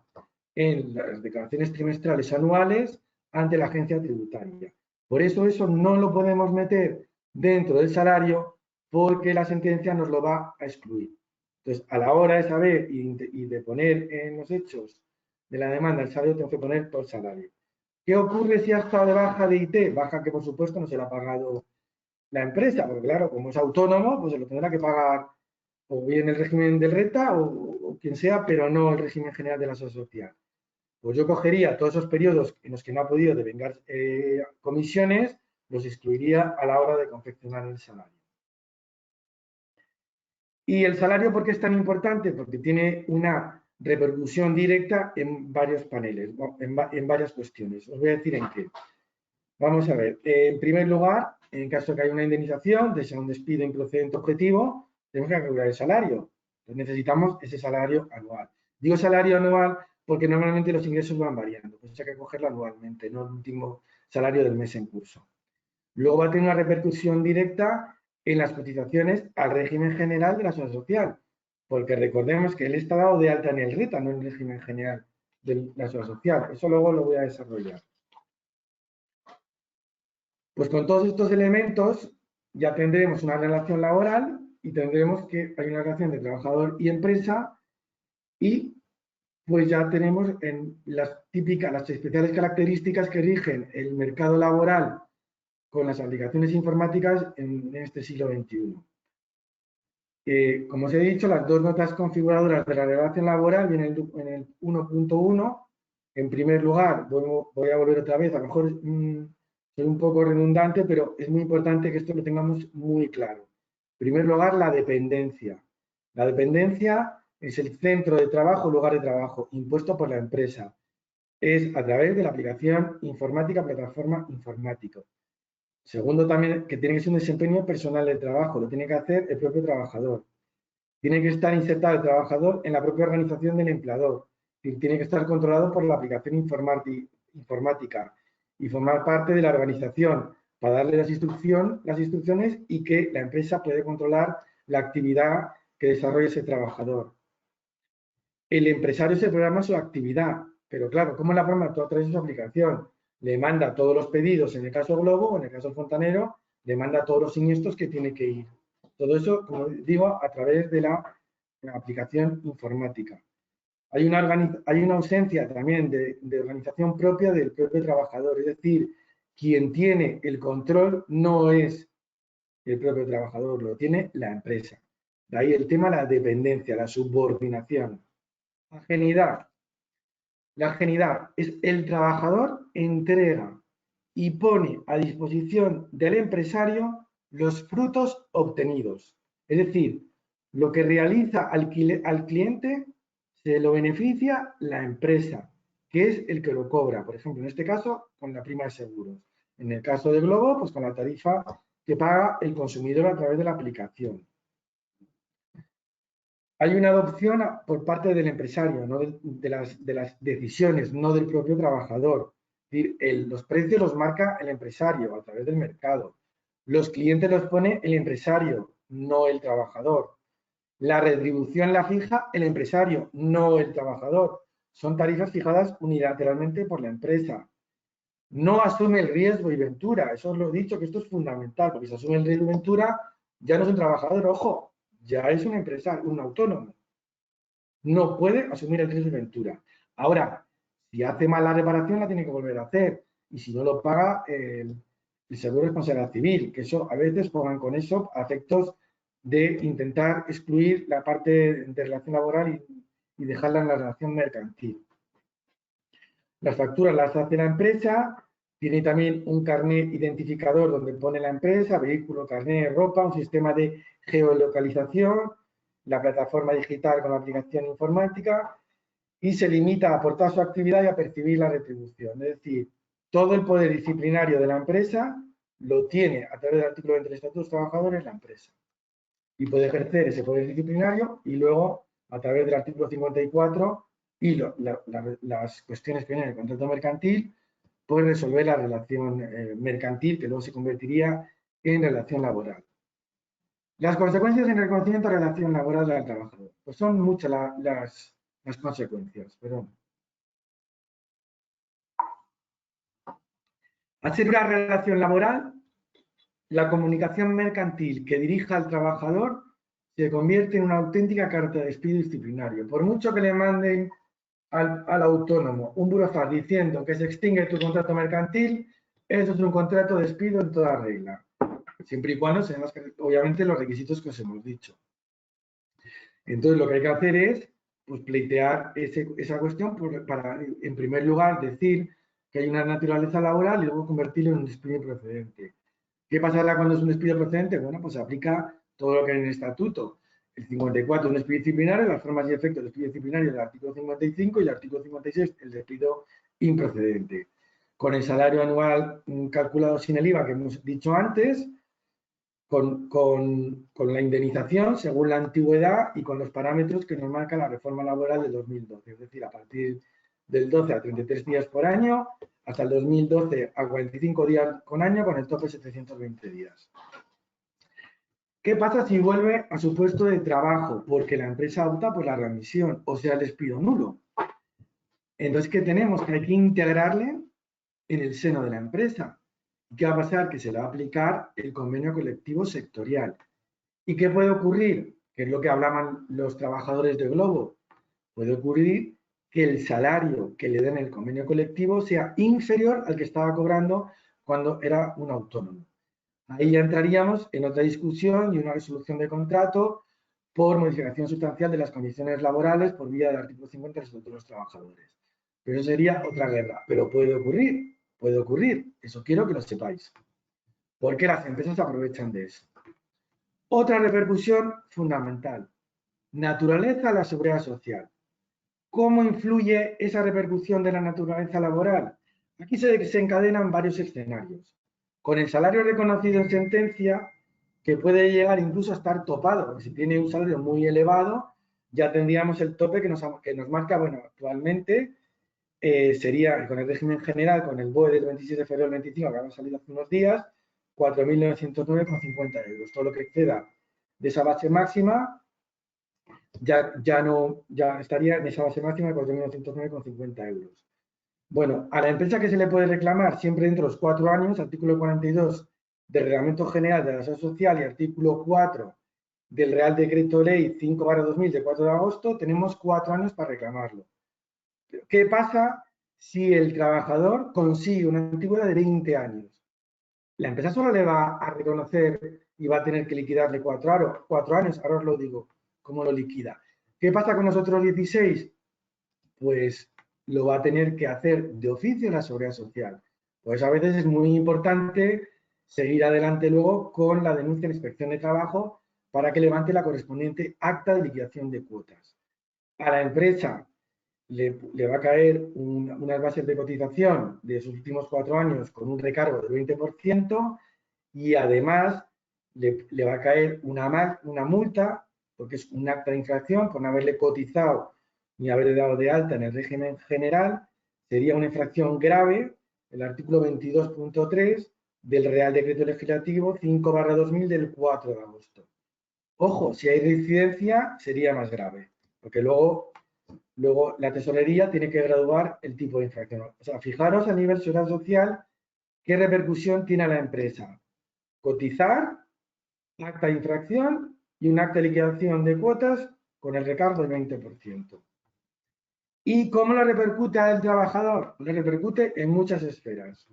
en las declaraciones trimestrales anuales ante la agencia tributaria. Por eso no lo podemos meter dentro del salario porque la sentencia nos lo va a excluir. Entonces, a la hora de saber y de poner en los hechos de la demanda el salario, tengo que poner todo el salario. ¿Qué ocurre si ha estado de baja de IT? Baja que, por supuesto, no se la ha pagado la empresa, porque claro, como es autónomo, pues se lo tendrá que pagar o bien el régimen del renta o quien sea, pero no el régimen general de la seguridad social. Pues yo cogería todos esos periodos en los que no ha podido devengar comisiones, los excluiría a la hora de confeccionar el salario. ¿Y el salario por qué es tan importante? Porque tiene una repercusión directa en varios paneles, en varias cuestiones. Os voy a decir en qué. Vamos a ver. En primer lugar, en caso de que haya una indemnización, de ser un despido improcedente objetivo, tenemos que calcular el salario. Entonces necesitamos ese salario anual. Digo salario anual porque normalmente los ingresos van variando. Pues hay que cogerlo anualmente, no el último salario del mes en curso. Luego va a tener una repercusión directa en las cotizaciones al régimen general de la seguridad social, porque recordemos que él está dado de alta en el RITA, no en el régimen general de la seguridad social. Eso luego lo voy a desarrollar. Pues con todos estos elementos ya tendremos una relación laboral y tendremos que hay una relación de trabajador y empresa y pues ya tenemos en las típicas, las especiales características que rigen el mercado laboral con las aplicaciones informáticas en este siglo XXI. Como os he dicho, las dos notas configuradoras de la relación laboral vienen en el 1.1. En primer lugar, voy a volver otra vez, a lo mejor soy un poco redundante, pero es muy importante que esto lo tengamos muy claro. En primer lugar, la dependencia. La dependencia es el centro de trabajo, lugar de trabajo, impuesto por la empresa. Es a través de la aplicación informática, plataforma informática. Segundo, también que tiene que ser un desempeño personal del trabajo, lo tiene que hacer el propio trabajador. Tiene que estar insertado el trabajador en la propia organización del empleador. Tiene que estar controlado por la aplicación informática y formar parte de la organización para darle las instrucciones y que la empresa puede controlar la actividad que desarrolla ese trabajador. El empresario se programa su actividad, pero claro, ¿cómo la programa? Todo a través de su aplicación. Le manda todos los pedidos, en el caso Globo, o en el caso Fontanero, le manda todos los siniestros que tiene que ir. Todo eso, como digo, a través de la aplicación informática. Hay una ausencia también de organización propia del propio trabajador, es decir, quien tiene el control no es el propio trabajador, lo tiene la empresa. De ahí el tema de la dependencia, la subordinación. Ajenidad. La ajenidad es el trabajador entrega y pone a disposición del empresario los frutos obtenidos. Es decir, lo que realiza al cliente se lo beneficia la empresa, que es el que lo cobra. Por ejemplo, en este caso, con la prima de seguros. En el caso de Globo, pues con la tarifa que paga el consumidor a través de la aplicación. Hay una adopción por parte del empresario, no de las decisiones, no del propio trabajador. Es decir, los precios los marca el empresario a través del mercado. Los clientes los pone el empresario, no el trabajador. La retribución la fija el empresario, no el trabajador. Son tarifas fijadas unilateralmente por la empresa. No asume el riesgo y ventura. Eso os lo he dicho, que esto es fundamental, porque si asume el riesgo y ventura, ya no es un trabajador, ojo, ya es un empresario, un autónomo. No puede asumir el riesgo y ventura. Ahora, si hace mal la reparación, la tiene que volver a hacer. Y si no lo paga, el seguro de responsabilidad civil, que eso a veces pongan con eso a efectos de intentar excluir la parte de relación laboral y dejarla en la relación mercantil. Las facturas las hace la empresa, tiene también un carnet identificador donde pone la empresa, vehículo, carnet, ropa, un sistema de geolocalización, la plataforma digital con la aplicación informática y se limita a aportar su actividad y a percibir la retribución. Es decir, todo el poder disciplinario de la empresa lo tiene a través del artículo 20 del Estatuto de los Trabajadores la empresa. Y puede ejercer ese poder disciplinario y luego, a través del artículo 54 y las cuestiones que vienen en el contrato mercantil, puede resolver la relación mercantil que luego se convertiría en relación laboral. Las consecuencias en el reconocimiento de relación laboral del trabajador. Pues son muchas las consecuencias. Perdón. Al ser una relación laboral, la comunicación mercantil que dirija al trabajador se convierte en una auténtica carta de despido disciplinario. Por mucho que le manden al autónomo un burofax diciendo que se extingue tu contrato mercantil, eso es un contrato de despido en toda regla, siempre y cuando se den obviamente los requisitos que os hemos dicho. Entonces, lo que hay que hacer es pues, pleitear esa cuestión para, en primer lugar, decir que hay una naturaleza laboral y luego convertirlo en un despido improcedente. ¿Qué pasará cuando es un despido procedente? Bueno, pues se aplica todo lo que hay en el estatuto. El 54, un despido disciplinario, las formas y efectos del despido disciplinario del artículo 55 y el artículo 56, el despido improcedente. Con el salario anual calculado sin el IVA que hemos dicho antes, con la indemnización según la antigüedad y con los parámetros que nos marca la reforma laboral del 2012, es decir, a partir del 12 a 33 días por año, hasta el 2012 a 45 días con año, con el tope de 720 días. ¿Qué pasa si vuelve a su puesto de trabajo? Porque la empresa opta por la readmisión, o sea, el despido nulo. Entonces, ¿qué tenemos? Que hay que integrarle en el seno de la empresa. ¿Qué va a pasar? Que se le va a aplicar el convenio colectivo sectorial. ¿Y qué puede ocurrir? Que es lo que hablaban los trabajadores de Globo. Puede ocurrir que el salario que le den el convenio colectivo sea inferior al que estaba cobrando cuando era un autónomo. Ahí ya entraríamos en otra discusión y una resolución de contrato por modificación sustancial de las condiciones laborales por vía del artículo 50 del Estatuto de los Trabajadores. Pero eso sería otra guerra. Pero puede ocurrir. Eso quiero que lo sepáis. Porque las empresas se aprovechan de eso. Otra repercusión fundamental. Naturaleza de la seguridad social. ¿Cómo influye esa repercusión de la naturaleza laboral? Aquí se encadenan varios escenarios. Con el salario reconocido en sentencia, que puede llegar incluso a estar topado. Si tiene un salario muy elevado, ya tendríamos el tope que nos marca, bueno, actualmente sería con el régimen general, con el BOE del 26 de febrero del 25, que ha salido hace unos días, 4.909,50 euros. Todo lo que exceda de esa base máxima ya estaría en esa base máxima de 4.909,50 euros. Bueno, a la empresa que se le puede reclamar siempre dentro de los 4 años, artículo 42 del Reglamento General de la Seguridad Social y artículo 4 del Real Decreto Ley 5/2000 de 4 de agosto, tenemos 4 años para reclamarlo. ¿Qué pasa si el trabajador consigue una antigüedad de 20 años? La empresa solo le va a reconocer y va a tener que liquidarle 4 años, ahora os lo digo, ¿cómo lo liquida? ¿Qué pasa con los otros 16? Pues lo va a tener que hacer de oficio en la Seguridad Social. Pues a veces es muy importante seguir adelante luego con la denuncia en Inspección de Trabajo para que levante la correspondiente acta de liquidación de cuotas. A la empresa le va a caer unas bases de cotización de sus últimos 4 años con un recargo del 20% y además le va a caer una multa porque es un acta de infracción por no haberle cotizado ni haberle dado de alta en el régimen general. Sería una infracción grave, el artículo 22.3 del Real Decreto Legislativo 5/2000 del 4 de agosto. Ojo, si hay reincidencia sería más grave, porque luego la tesorería tiene que graduar el tipo de infracción. O sea, fijaros a nivel seguridad social qué repercusión tiene a la empresa. Cotizar, acta de infracción y un acta de liquidación de cuotas con el recargo del 20%. ¿Y cómo le repercute al trabajador? Le repercute en muchas esferas.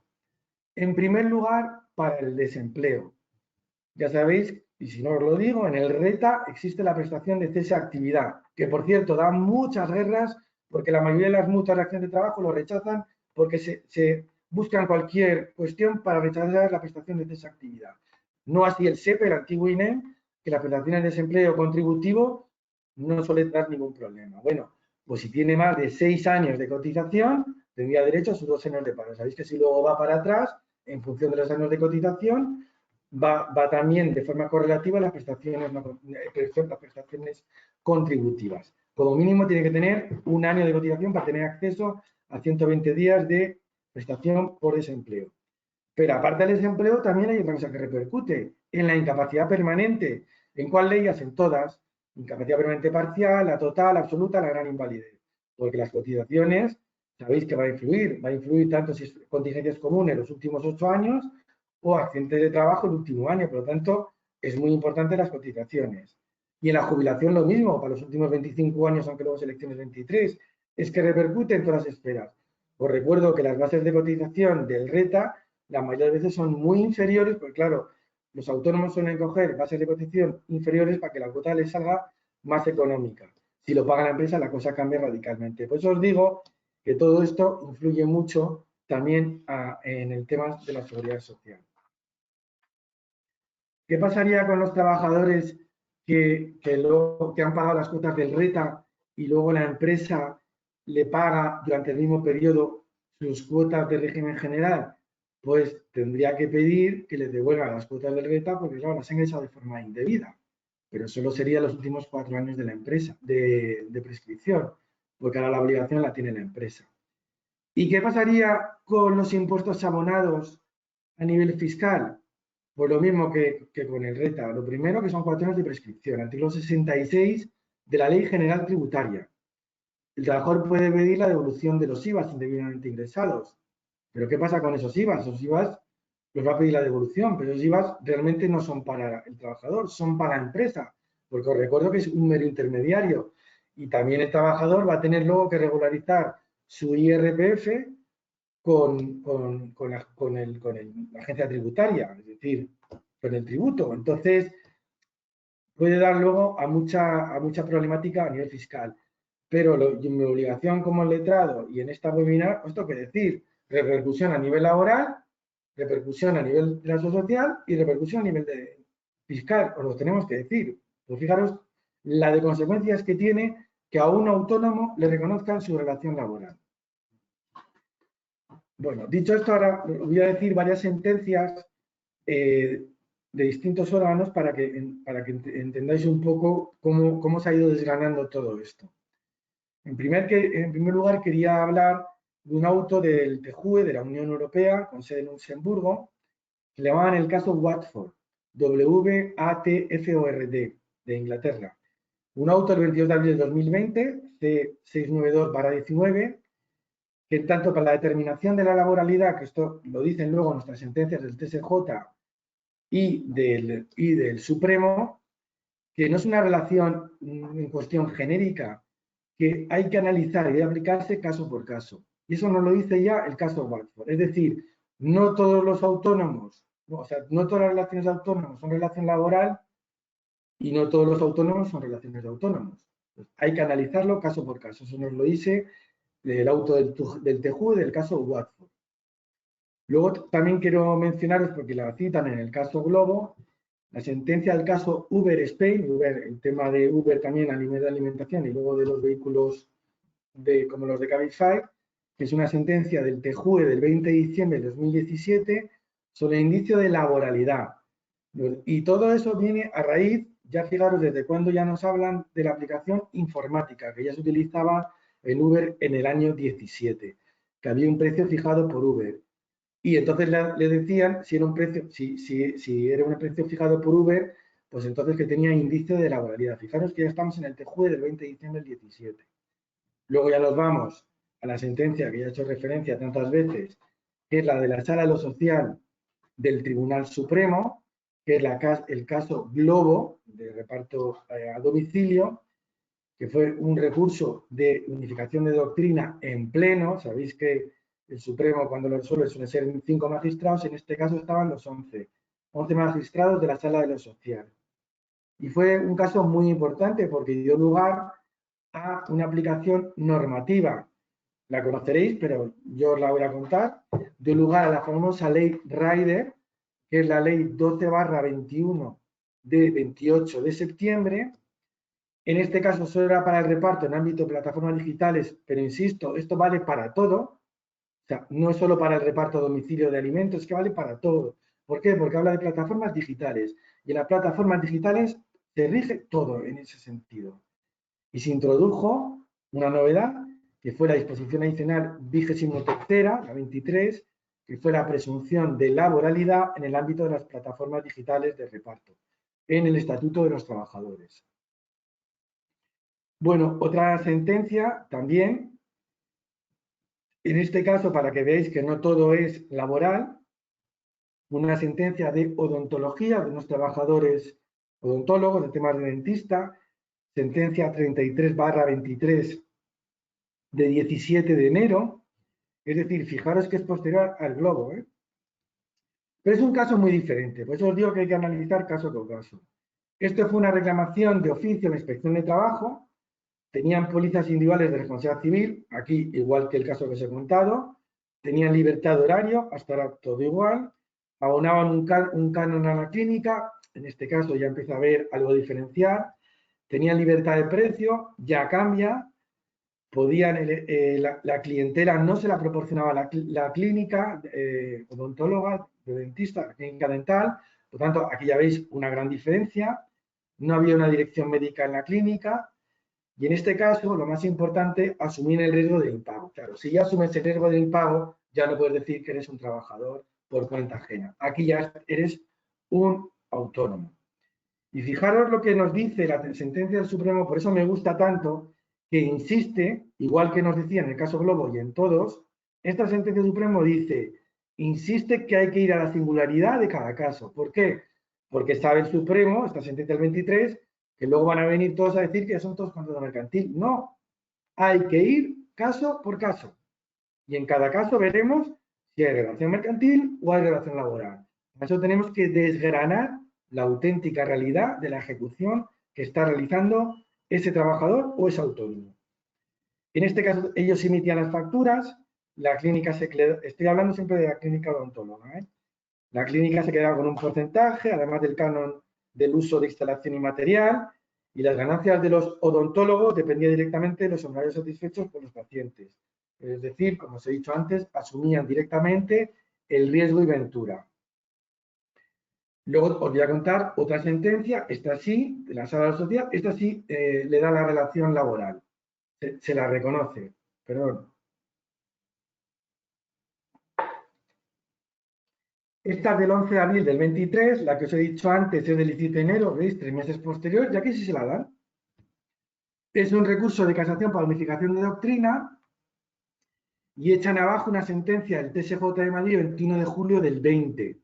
En primer lugar, para el desempleo. Ya sabéis, y si no os lo digo, en el RETA existe la prestación de cese de actividad, que por cierto da muchas guerras porque la mayoría de las mutuas de acción de trabajo lo rechazan porque se buscan cualquier cuestión para rechazar la prestación de cese de actividad. No así el SEPE, el antiguo INEM, que la prestación de desempleo contributivo no suele dar ningún problema. Bueno, pues si tiene más de 6 años de cotización, tendría derecho a sus 2 años de paro. Sabéis que si luego va para atrás, en función de los años de cotización, va también de forma correlativa a las prestaciones contributivas. Como mínimo tiene que tener un año de cotización para tener acceso a 120 días de prestación por desempleo. Pero aparte del desempleo también hay otra cosa que repercute en la incapacidad permanente. ¿En cuál leyes? En todas. Incapacidad permanente parcial, la total, la absoluta, la gran invalidez. Porque las cotizaciones, sabéis que va a influir tanto si es contingencias comunes los últimos 8 años o accidentes de trabajo el último año. Por lo tanto, es muy importante las cotizaciones. Y en la jubilación lo mismo, para los últimos 25 años, aunque luego selecciones 23, es que repercute en todas las esferas. Os recuerdo que las bases de cotización del RETA la mayoría de veces son muy inferiores, porque claro, los autónomos suelen coger bases de cotización inferiores para que la cuota les salga más económica. Si lo paga la empresa, la cosa cambia radicalmente. Por eso os digo que todo esto influye mucho también en el tema de la seguridad social. ¿Qué pasaría con los trabajadores que han pagado las cuotas del RETA y luego la empresa le paga durante el mismo periodo sus cuotas de régimen general? Pues tendría que pedir que les devuelvan las cuotas del RETA porque, claro, las han ingresado de forma indebida. Pero solo sería los últimos 4 años de la empresa, de prescripción, porque ahora la obligación la tiene la empresa. ¿Y qué pasaría con los impuestos abonados a nivel fiscal? Pues lo mismo que con el RETA. Lo primero que son 4 años de prescripción. Artículo 66 de la Ley General Tributaria. El trabajador puede pedir la devolución de los IVAs indebidamente ingresados. ¿Pero qué pasa con esos IVAs? Esos IVAs los va a pedir la devolución, pero esos IVAs realmente no son para el trabajador, son para la empresa, porque os recuerdo que es un mero intermediario. Y también el trabajador va a tener luego que regularizar su IRPF con la agencia tributaria, es decir, con el tributo. Entonces, puede dar luego a mucha problemática a nivel fiscal. Pero mi obligación como letrado y en esta webinar, os tengo que decir, repercusión a nivel laboral, repercusión a nivel de la social y repercusión a nivel fiscal, os lo tenemos que decir. Pues fijaros la de consecuencias que tiene que a un autónomo le reconozcan su relación laboral. Bueno, dicho esto, ahora voy a decir varias sentencias de distintos órganos para que entendáis un poco cómo se ha ido desgranando todo esto. En primer lugar, quería hablar de un auto del TJUE, de la Unión Europea, con sede en Luxemburgo, que le llamaban el caso Watford, W-A-T-F-O-R-D, de Inglaterra. Un auto del 22 de abril de 2020, C692/19, que tanto para la determinación de la laboralidad, que esto lo dicen luego nuestras sentencias del TSJ y del Supremo, que no es una relación en cuestión genérica, que hay que analizar y debe aplicarse caso por caso. Y eso nos lo dice ya el caso Watford. Es decir, no todos los autónomos, no todas las relaciones de autónomos son relación laboral y no todos los autónomos son relaciones de autónomos. Pues hay que analizarlo caso por caso. Eso nos lo dice el auto del TJUE del caso Watford. Luego también quiero mencionaros, porque la citan en el caso Globo, la sentencia del caso Uber Spain, el tema de Uber también a nivel de alimentación y luego de los vehículos como los de Cabify, que es una sentencia del TJUE del 20 de diciembre de 2017 sobre el indicio de laboralidad. Y todo eso viene a raíz, ya fijaros desde cuándo ya nos hablan de la aplicación informática, que ya se utilizaba en Uber en el año 17, que había un precio fijado por Uber. Y entonces le decían si era un precio, si era un precio fijado por Uber, pues entonces que tenía indicio de laboralidad. Fijaros que ya estamos en el TJUE del 20 de diciembre del 17. Luego ya nos vamos a la sentencia que ya he hecho referencia tantas veces, que es la de la Sala de lo Social del Tribunal Supremo, que es el caso Globo, de reparto a domicilio, que fue un recurso de unificación de doctrina en pleno. Sabéis que el Supremo, cuando lo resuelve, suele ser 5 magistrados, en este caso estaban los 11 magistrados de la Sala de lo Social. Y fue un caso muy importante porque dio lugar a una aplicación normativa. La conoceréis, pero yo os la voy a contar. Dio lugar a la famosa ley Rider, que es la ley 12/21 de 28 de septiembre. En este caso solo era para el reparto en ámbito de plataformas digitales, pero insisto, esto vale para todo. O sea, no es solo para el reparto a domicilio de alimentos, es que vale para todo. ¿Por qué? Porque habla de plataformas digitales. Y en las plataformas digitales se rige todo en ese sentido. Y se introdujo una novedad, que fue la disposición adicional 23ª, la 23, que fue la presunción de laboralidad en el ámbito de las plataformas digitales de reparto, en el Estatuto de los Trabajadores. Bueno, otra sentencia también, en este caso para que veáis que no todo es laboral, una sentencia de odontología de unos trabajadores odontólogos de temas de dentista, sentencia 33/23 de 17 de enero, es decir, fijaros que es posterior al globo, ¿eh? Pero es un caso muy diferente, por eso os digo que hay que analizar caso por caso. Esto fue una reclamación de oficio a la Inspección de Trabajo, tenían pólizas individuales de responsabilidad civil, aquí igual que el caso que os he contado, tenían libertad de horario, hasta ahora todo igual, abonaban un canon a la clínica, en este caso ya empieza a haber algo diferencial, tenían libertad de precio, ya cambia, podían, la clientela no se la proporcionaba la clínica odontóloga, de dentista, la clínica dental, por tanto, aquí ya veis una gran diferencia, no había una dirección médica en la clínica, y en este caso, lo más importante, asumir el riesgo del impago. Claro, si ya asumes el riesgo del impago, ya no puedes decir que eres un trabajador por cuenta ajena. Aquí ya eres un autónomo. Y fijaros lo que nos dice la sentencia del Supremo, por eso me gusta tanto, que insiste, igual que nos decía en el caso Globo y en todos, esta sentencia del Supremo dice, insiste que hay que ir a la singularidad de cada caso. ¿Por qué? Porque sabe el Supremo, esta sentencia del 23, que luego van a venir todos a decir que son todos contrato mercantil. No, hay que ir caso por caso. Y en cada caso veremos si hay relación mercantil o hay relación laboral. Por eso tenemos que desgranar la auténtica realidad de la ejecución que está realizando ese trabajador o ese autónomo. En este caso, ellos emitían las facturas, la clínica se quedaba, estoy hablando siempre de la clínica odontóloga, ¿eh? La clínica se quedaba con un porcentaje, además del canon del uso de instalación y material, y las ganancias de los odontólogos dependían directamente de los honorarios satisfechos por los pacientes. Es decir, como os he dicho antes, asumían directamente el riesgo y ventura. Luego os voy a contar otra sentencia, esta sí, de la Sala Social, esta sí le da la relación laboral, se la reconoce, perdón. Esta del 11 de abril del 23, la que os he dicho antes es del 17 de enero, ¿veis? 3 meses posterior, y aquí sí se la dan. Es un recurso de casación para unificación de doctrina y echan abajo una sentencia del TSJ de Madrid el 21 de julio del 20,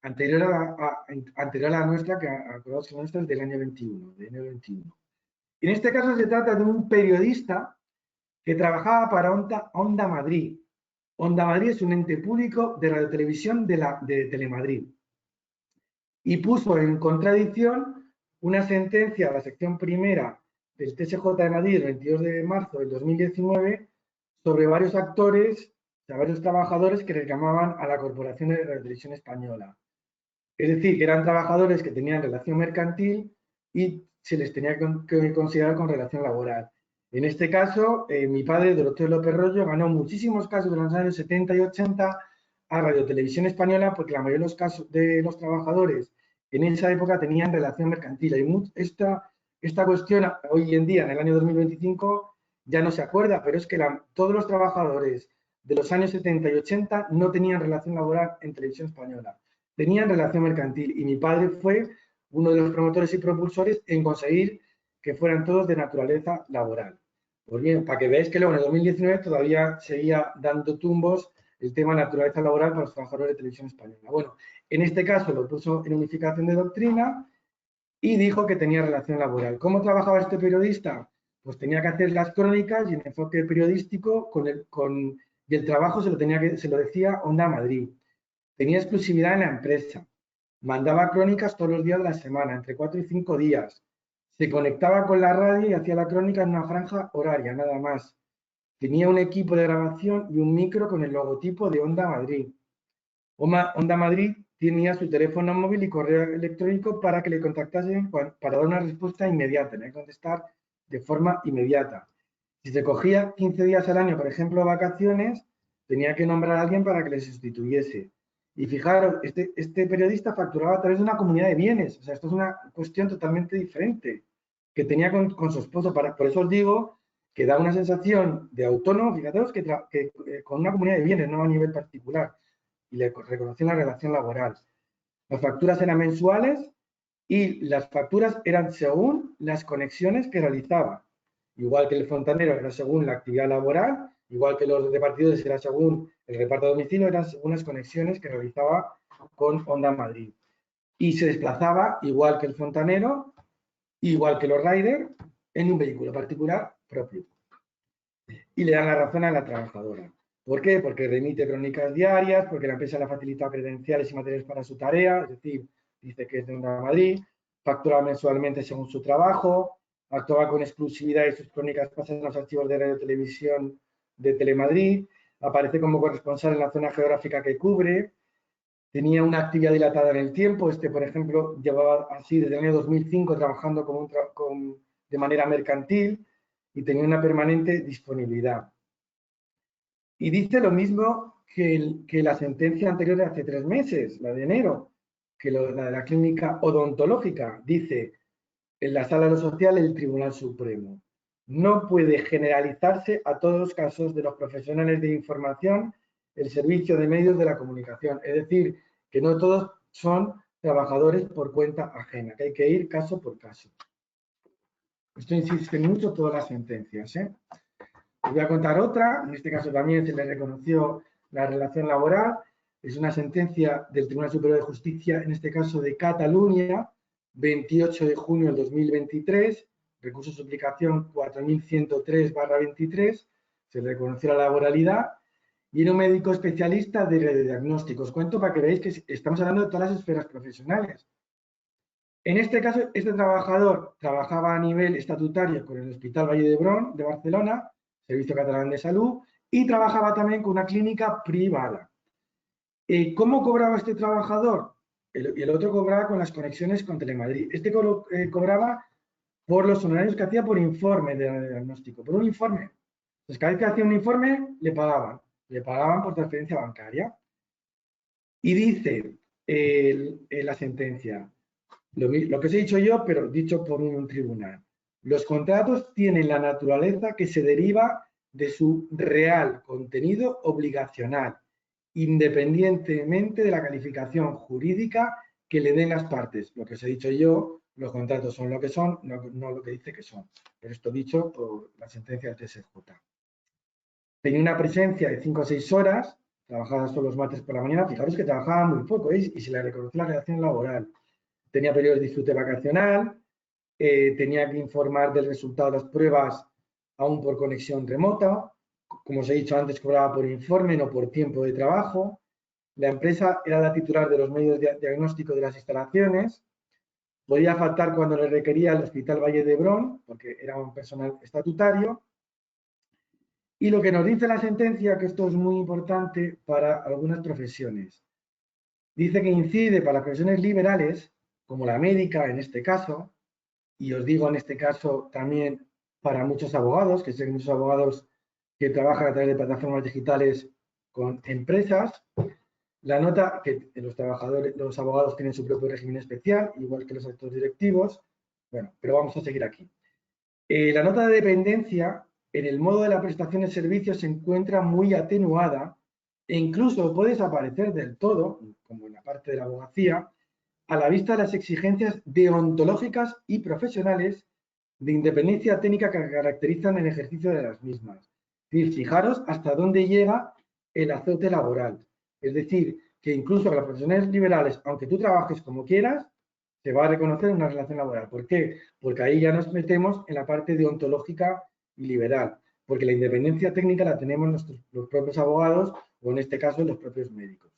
anterior a la nuestra, que acordaos que nuestra es del año 21, de enero 21. En este caso se trata de un periodista que trabajaba para Onda Madrid. Onda Madrid es un ente público de radiotelevisión de Telemadrid. Y puso en contradicción una sentencia de la sección primera del TSJ de Madrid el 22 de marzo del 2019 sobre varios actores, o sea, varios trabajadores que reclamaban a la Corporación de Radiotelevisión Española. Es decir, que eran trabajadores que tenían relación mercantil y se les tenía que considerar con relación laboral. En este caso, mi padre, Doroteo López Royo, ganó muchísimos casos de los años 70 y 80 a Radiotelevisión Española porque la mayoría de los casos de los trabajadores en esa época tenían relación mercantil. Y esta cuestión hoy en día, en el año 2025, ya no se acuerda, pero es que todos los trabajadores de los años 70 y 80 no tenían relación laboral en Televisión Española, tenían relación mercantil y mi padre fue uno de los promotores y propulsores en conseguir que fueran todos de naturaleza laboral. Pues bien, para que veáis que luego en el 2019 todavía seguía dando tumbos el tema de naturaleza laboral para los trabajadores de Televisión Española. Bueno, en este caso lo puso en unificación de doctrina y dijo que tenía relación laboral. ¿Cómo trabajaba este periodista? Pues tenía que hacer las crónicas y en enfoque periodístico y el trabajo se lo decía Onda Madrid. Tenía exclusividad en la empresa. Mandaba crónicas todos los días de la semana, entre 4 y 5 días. Se conectaba con la radio y hacía la crónica en una franja horaria, nada más. Tenía un equipo de grabación y un micro con el logotipo de Onda Madrid. Onda Madrid tenía su teléfono móvil y correo electrónico para que le contactasen para dar una respuesta inmediata, tenía que contestar de forma inmediata. Si se cogía 15 días al año, por ejemplo, vacaciones, tenía que nombrar a alguien para que le sustituyese. Y fijaros, este periodista facturaba a través de una comunidad de bienes. O sea, esto es una cuestión totalmente diferente que tenía con su esposo. Por eso os digo que da una sensación de autónomo, fijaros, que con una comunidad de bienes, no a nivel particular. Y le reconoció la relación laboral. Las facturas eran mensuales y las facturas eran según las conexiones que realizaba. Igual que el fontanero era según la actividad laboral, igual que los repartidores era según el reparto a domicilio, eran según las conexiones que realizaba con Onda Madrid. Y se desplazaba, igual que el fontanero, igual que los riders, en un vehículo particular propio. Y le dan la razón a la trabajadora. ¿Por qué? Porque remite crónicas diarias, porque la empresa le ha facilitado credenciales y materiales para su tarea, es decir, dice que es de Onda Madrid, factura mensualmente según su trabajo, actuaba con exclusividad y sus crónicas pasan en los archivos de radio y televisión de Telemadrid, aparece como corresponsal en la zona geográfica que cubre, tenía una actividad dilatada en el tiempo. Por ejemplo, llevaba así desde el año 2005 trabajando de manera mercantil y tenía una permanente disponibilidad. Y dice lo mismo que la sentencia anterior de hace 3 meses, la de enero, que la de la clínica odontológica. Dice en la Sala de lo Social el Tribunal Supremo: no puede generalizarse a todos los casos de los profesionales de información el servicio de medios de la comunicación. Es decir, que no todos son trabajadores por cuenta ajena, que hay que ir caso por caso. Esto insiste mucho todas las sentencias, ¿eh? Os voy a contar otra, en este caso también se le reconoció la relación laboral. Es una sentencia del Tribunal Superior de Justicia, en este caso de Cataluña, 28 de junio del 2023, recurso de suplicación 4103/23, se le reconoció la laboralidad y era un médico especialista de radiodiagnósticos. Cuento para que veáis que estamos hablando de todas las esferas profesionales. En este caso, este trabajador trabajaba a nivel estatutario con el Hospital Valle d'Hebron de Barcelona, Servicio Catalán de Salud, y trabajaba también con una clínica privada. ¿Cómo cobraba este trabajador? El otro cobraba con las conexiones con Telemadrid. Este cobraba por los honorarios que hacía por informe de diagnóstico, por un informe. Entonces, cada vez que hacía un informe, le pagaban por transferencia bancaria. Y dice la sentencia, lo que os he dicho yo, pero dicho por un tribunal: los contratos tienen la naturaleza que se deriva de su real contenido obligacional, independientemente de la calificación jurídica que le den las partes. Lo que os he dicho yo, los contratos son lo que son, no lo que dice que son. Pero esto dicho por la sentencia del TSJ. Tenía una presencia de 5 o 6 horas, trabajaba solo los martes por la mañana. Fijaros que trabajaba muy poco, ¿eh? Y se le reconoció la relación laboral. Tenía periodos de disfrute vacacional, tenía que informar del resultado de las pruebas aún por conexión remota. Como os he dicho antes, cobraba por informe, no por tiempo de trabajo. La empresa era la titular de los medios de diagnóstico de las instalaciones. Podía faltar cuando le requería el Hospital Valle d'Hebron, porque era un personal estatutario. Y lo que nos dice la sentencia, que esto es muy importante para algunas profesiones, dice que incide para las profesiones liberales, como la médica en este caso, y os digo en este caso también para muchos abogados, que sé que muchos abogados que trabajan a través de plataformas digitales con empresas. La nota que los abogados tienen su propio régimen especial, igual que los altos directivos. Bueno, pero vamos a seguir aquí. La nota de dependencia en el modo de la prestación de servicios se encuentra muy atenuada e incluso puede desaparecer del todo, como en la parte de la abogacía, a la vista de las exigencias deontológicas y profesionales de independencia técnica que caracterizan el ejercicio de las mismas. Es decir, fijaros hasta dónde llega el azote laboral. Es decir, que incluso para las profesiones liberales, aunque tú trabajes como quieras, se va a reconocer una relación laboral. ¿Por qué? Porque ahí ya nos metemos en la parte deontológica y liberal, porque la independencia técnica la tenemos los propios abogados o en este caso los propios médicos.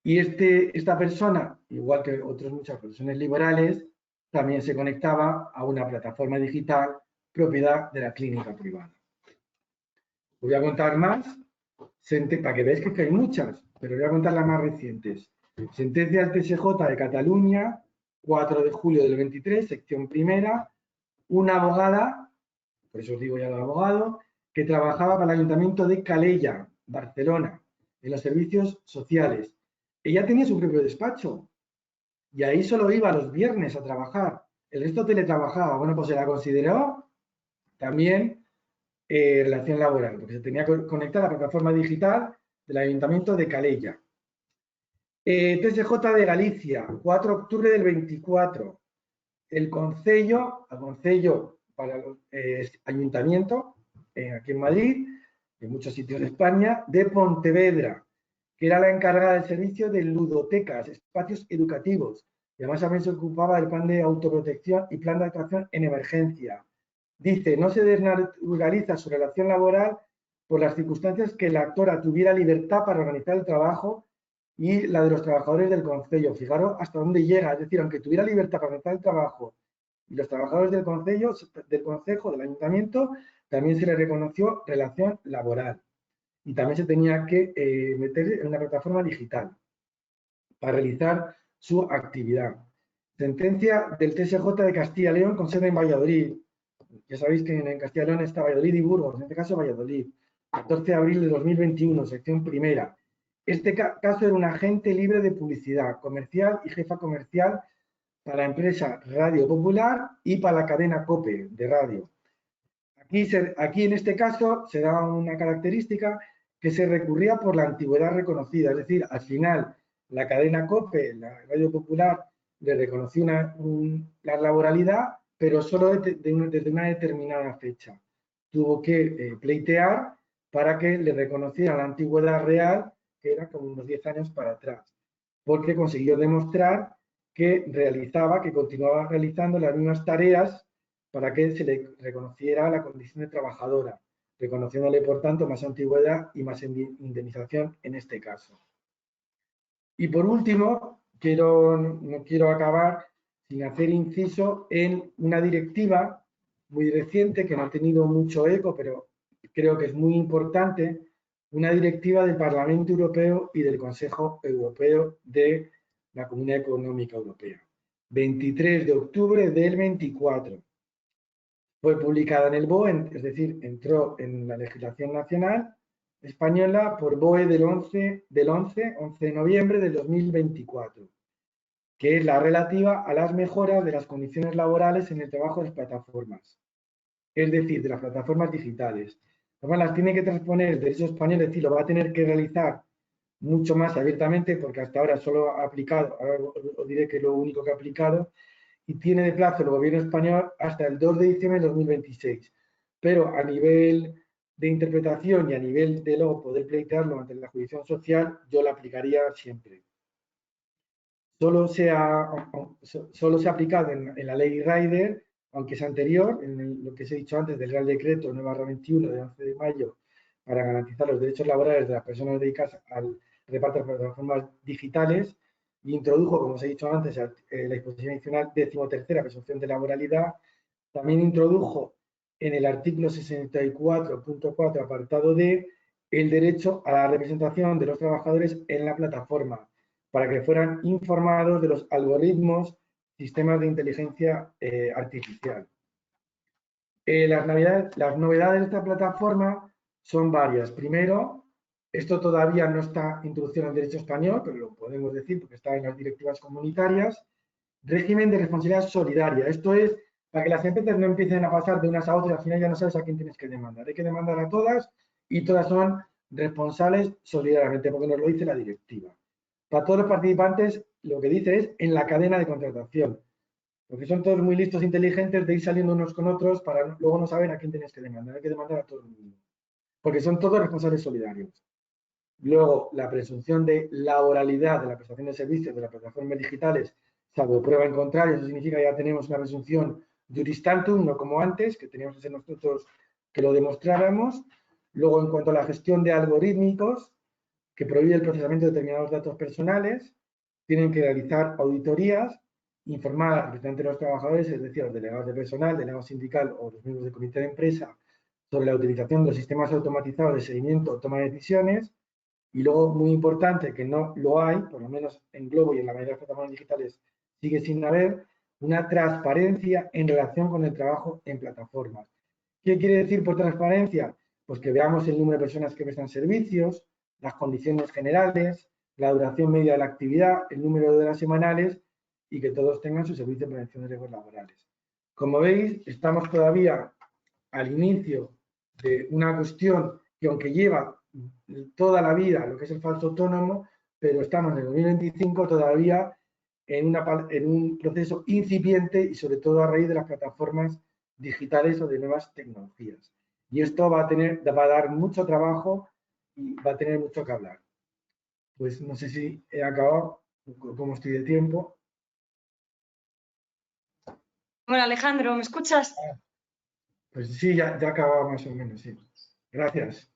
Y esta persona, igual que otras muchas profesiones liberales, también se conectaba a una plataforma digital propiedad de la clínica privada. Os voy a contar más, para que veáis que hay muchas, pero voy a contar las más recientes. Sentencia del TSJ de Cataluña, 4 de julio del 23, sección primera, una abogada, por eso os digo ya el abogado, que trabajaba para el Ayuntamiento de Calella, Barcelona, en los servicios sociales. Ella tenía su propio despacho y ahí solo iba los viernes a trabajar. El resto teletrabajaba. Bueno, pues se la consideró también relación laboral, porque se tenía que conectar a la plataforma digital del Ayuntamiento de Calella. TSJ de Galicia, 4 de octubre del 24. El Concello para el Ayuntamiento, aquí en Madrid, en muchos sitios de España, de Pontevedra, que era la encargada del servicio de ludotecas, espacios educativos. Y además también se ocupaba del plan de autoprotección y plan de actuación en emergencia. Dice, no se desnaturaliza su relación laboral por las circunstancias que la actora tuviera libertad para organizar el trabajo y la de los trabajadores del concello. Fijaros hasta dónde llega, es decir, aunque tuviera libertad para organizar el trabajo y los trabajadores del concejo, del ayuntamiento, también se les reconoció relación laboral. Y también se tenía que meter en una plataforma digital para realizar su actividad. Sentencia del TSJ de Castilla y León con sede en Valladolid. Ya sabéis que en Castilla y León está Valladolid y Burgos, en este caso Valladolid. 14 de abril de 2021, sección primera. Este caso era un agente libre de publicidad comercial y jefa comercial para la empresa Radio Popular y para la cadena COPE de radio. Aquí en este caso se da una característica que se recurría por la antigüedad reconocida, es decir, al final la cadena COPE, la Radio Popular, le reconoció la laboralidad, pero solo desde una determinada fecha. Tuvo que pleitear para que le reconociera la antigüedad real, que era como unos 10 años para atrás, porque consiguió demostrar que continuaba realizando las mismas tareas para que se le reconociera la condición de trabajadora, reconociéndole, por tanto, más antigüedad y más indemnización en este caso. Y por último, no quiero acabar sin hacer inciso en una directiva muy reciente que no ha tenido mucho eco, pero creo que es muy importante, una directiva del Parlamento Europeo y del Consejo Europeo de la Comunidad Económica Europea. 23 de octubre del 24. Fue publicada en el BOE, es decir, entró en la legislación nacional española por BOE del 11 de noviembre del 2024, que es la relativa a las mejoras de las condiciones laborales en el trabajo de las plataformas, es decir, de las plataformas digitales. Además, las tiene que transponer el derecho español, es decir, lo va a tener que realizar mucho más abiertamente, porque hasta ahora solo ha aplicado, ahora os diré que es lo único que ha aplicado, y tiene de plazo el gobierno español hasta el 2 de diciembre de 2026. Pero a nivel de interpretación y a nivel de luego poder pleitearlo ante la jurisdicción social, yo la aplicaría siempre. Solo se ha aplicado en la ley Rider, aunque es anterior, en lo que os he dicho antes del Real Decreto 9/21 de 11 de mayo, para garantizar los derechos laborales de las personas dedicadas al reparto de plataformas digitales, y introdujo, como os he dicho antes, la disposición adicional 13ª, presunción de laboralidad. También introdujo en el artículo 64.4, apartado D, el derecho a la representación de los trabajadores en la plataforma, para que fueran informados de los algoritmos, sistemas de inteligencia artificial. Las novedades de esta plataforma son varias. Primero, esto todavía no está introducido en el derecho español, pero lo podemos decir porque está en las directivas comunitarias. Régimen de responsabilidad solidaria. Esto es para que las empresas no empiecen a pasar de unas a otras y al final ya no sabes a quién tienes que demandar. Hay que demandar a todas y todas son responsables solidariamente, porque nos lo dice la directiva. Para todos los participantes, lo que dice es en la cadena de contratación, porque son todos muy listos e inteligentes de ir saliendo unos con otros para luego no saber a quién tienes que demandar. Hay que demandar a todo el mundo, porque son todos responsables solidarios. Luego, la presunción de laboralidad de la prestación de servicios de las plataformas digitales, salvo prueba en contrario, eso significa que ya tenemos una presunción juris tantum, no como antes, que teníamos que ser nosotros que lo demostráramos. Luego, en cuanto a la gestión de algorítmicos, que prohíbe el procesamiento de determinados datos personales, tienen que realizar auditorías, informar al representante de los trabajadores, es decir, a los delegados de personal, delegado sindical o los miembros del comité de empresa, sobre la utilización de los sistemas automatizados de seguimiento o toma de decisiones. Y luego, muy importante, que no lo hay, por lo menos en Globo y en la mayoría de las plataformas digitales sigue sin haber, una transparencia en relación con el trabajo en plataformas. ¿Qué quiere decir por transparencia? Pues que veamos el número de personas que prestan servicios, las condiciones generales, la duración media de la actividad, el número de horas semanales y que todos tengan su servicio de prevención de riesgos laborales. Como veis, estamos todavía al inicio de una cuestión que, aunque lleva toda la vida lo que es el falso autónomo, pero estamos en el 2025 todavía en un proceso incipiente y sobre todo a raíz de las plataformas digitales o de nuevas tecnologías. Y esto va a dar mucho trabajo y va a tener mucho que hablar. pues no sé si he acabado, cómo estoy de tiempo. Hola Alejandro, ¿me escuchas? Pues sí, ya he acabado más o menos, sí. Gracias.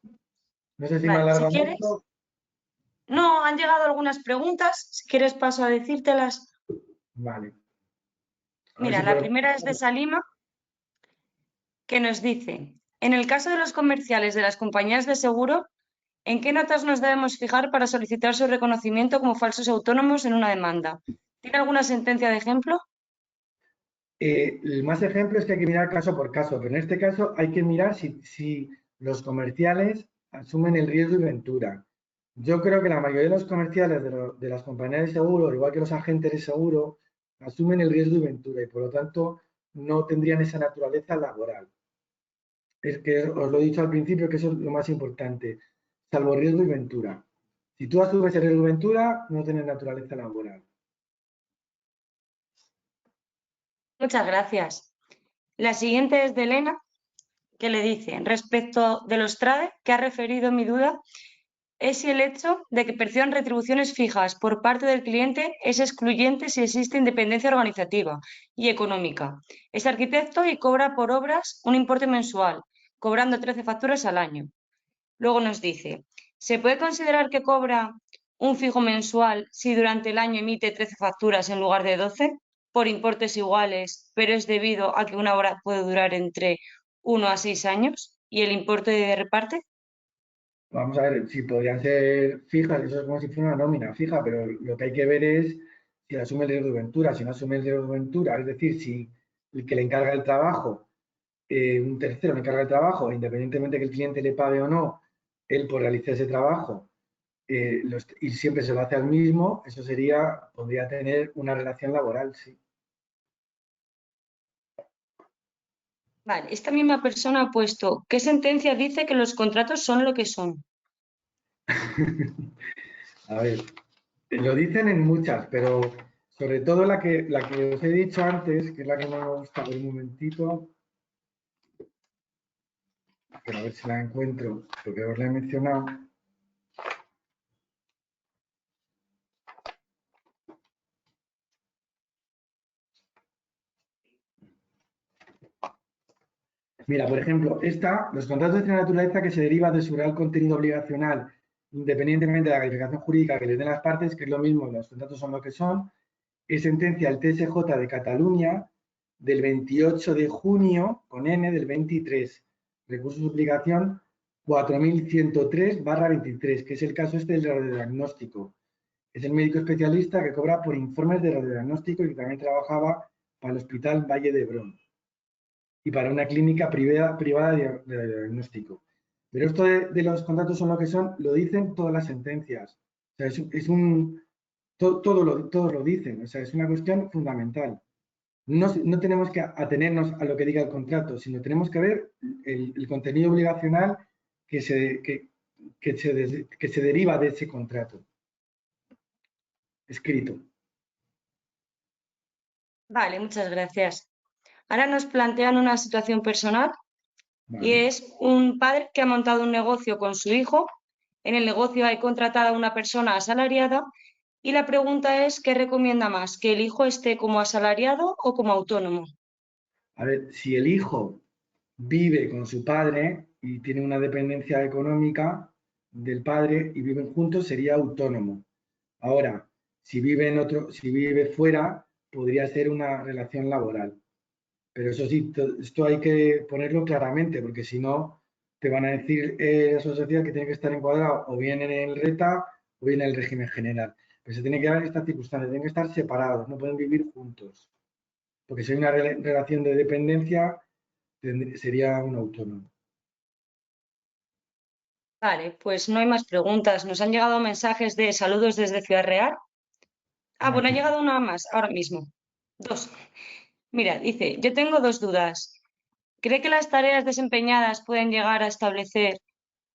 No sé si me Vale, si alarga quieres. mucho. No, han llegado algunas preguntas. Si quieres paso a decírtelas. Vale. A ver Mira, si la puedo. primera es de Salima, que nos dice, en el caso de los comerciales de las compañías de seguro, ¿en qué notas nos debemos fijar para solicitar su reconocimiento como falsos autónomos en una demanda? ¿Tiene alguna sentencia de ejemplo? El más ejemplo es que hay que mirar caso por caso, pero en este caso hay que mirar si los comerciales asumen el riesgo y ventura. Yo creo que la mayoría de los comerciales de las compañías de seguro, igual que los agentes de seguro, asumen el riesgo y ventura y por lo tanto no tendrían esa naturaleza laboral. Es que os lo he dicho al principio que eso es lo más importante, salvo riesgo y ventura. Si tú asumes el riesgo y ventura, no tienes naturaleza laboral. Muchas gracias. La siguiente es de Elena, que le dice, respecto de los TRADE, que ha referido mi duda, es si el hecho de que perciban retribuciones fijas por parte del cliente es excluyente si existe independencia organizativa y económica. Es arquitecto y cobra por obras un importe mensual, cobrando 13 facturas al año. Luego nos dice, ¿se puede considerar que cobra un fijo mensual si durante el año emite 13 facturas en lugar de 12 por importes iguales, pero es debido a que una obra puede durar entre 1 a 6 años y el importe de reparte? Vamos a ver, si podrían ser fijas, eso es como si fuera una nómina fija, pero lo que hay que ver es si asume el riesgo de ventura, si no asume el riesgo de ventura, es decir, si el que le encarga el trabajo, un tercero le encarga el trabajo, independientemente que el cliente le pague o no, él por realizar ese trabajo y siempre se lo hace al mismo, eso sería, podría tener una relación laboral, sí. Vale, esta misma persona ha puesto, ¿qué sentencia dice que los contratos son lo que son? A ver, lo dicen en muchas, pero sobre todo la que os he dicho antes, que es la que no me gusta, por un momentito, pero a ver si la encuentro, porque os la he mencionado. Mira, por ejemplo, los contratos de naturaleza que se deriva de su real contenido obligacional, independientemente de la calificación jurídica que les den las partes, que es lo mismo, los contratos son lo que son, es sentencia del TSJ de Cataluña del 28 de junio, con N, del 23, recurso de suplicación 4103/23, que es el caso este del radiodiagnóstico. Es el médico especialista que cobra por informes de radiodiagnóstico y que también trabajaba para el Hospital Valle de Brón y para una clínica privada de diagnóstico. Pero esto de los contratos son lo que son, lo dicen todas las sentencias. O sea, todos lo dicen, o sea, es una cuestión fundamental. No tenemos que atenernos a lo que diga el contrato, sino tenemos que ver el contenido obligacional que se deriva de ese contrato escrito. Vale, muchas gracias. Ahora nos plantean una situación personal y Vale. es un padre que ha montado un negocio con su hijo. En el negocio hay contratada una persona asalariada y la pregunta es, ¿qué recomienda más? ¿Que el hijo esté como asalariado o como autónomo? A ver, si el hijo vive con su padre y tiene una dependencia económica del padre y viven juntos, sería autónomo. Ahora, si vive fuera, podría ser una relación laboral. Pero eso sí, esto hay que ponerlo claramente, porque si no, te van a decir la sociedad que tiene que estar encuadrado o bien en el RETA o bien en el régimen general. Pero se tiene que dar estas circunstancias, tienen que estar separados, no pueden vivir juntos. Porque si hay una relación de dependencia, sería un autónomo. Vale, pues no hay más preguntas. Nos han llegado mensajes de saludos desde Ciudad Real. Bueno, ha llegado una más ahora mismo. Dos. Mira, dice, yo tengo dos dudas. ¿Cree que las tareas desempeñadas pueden llegar a establecer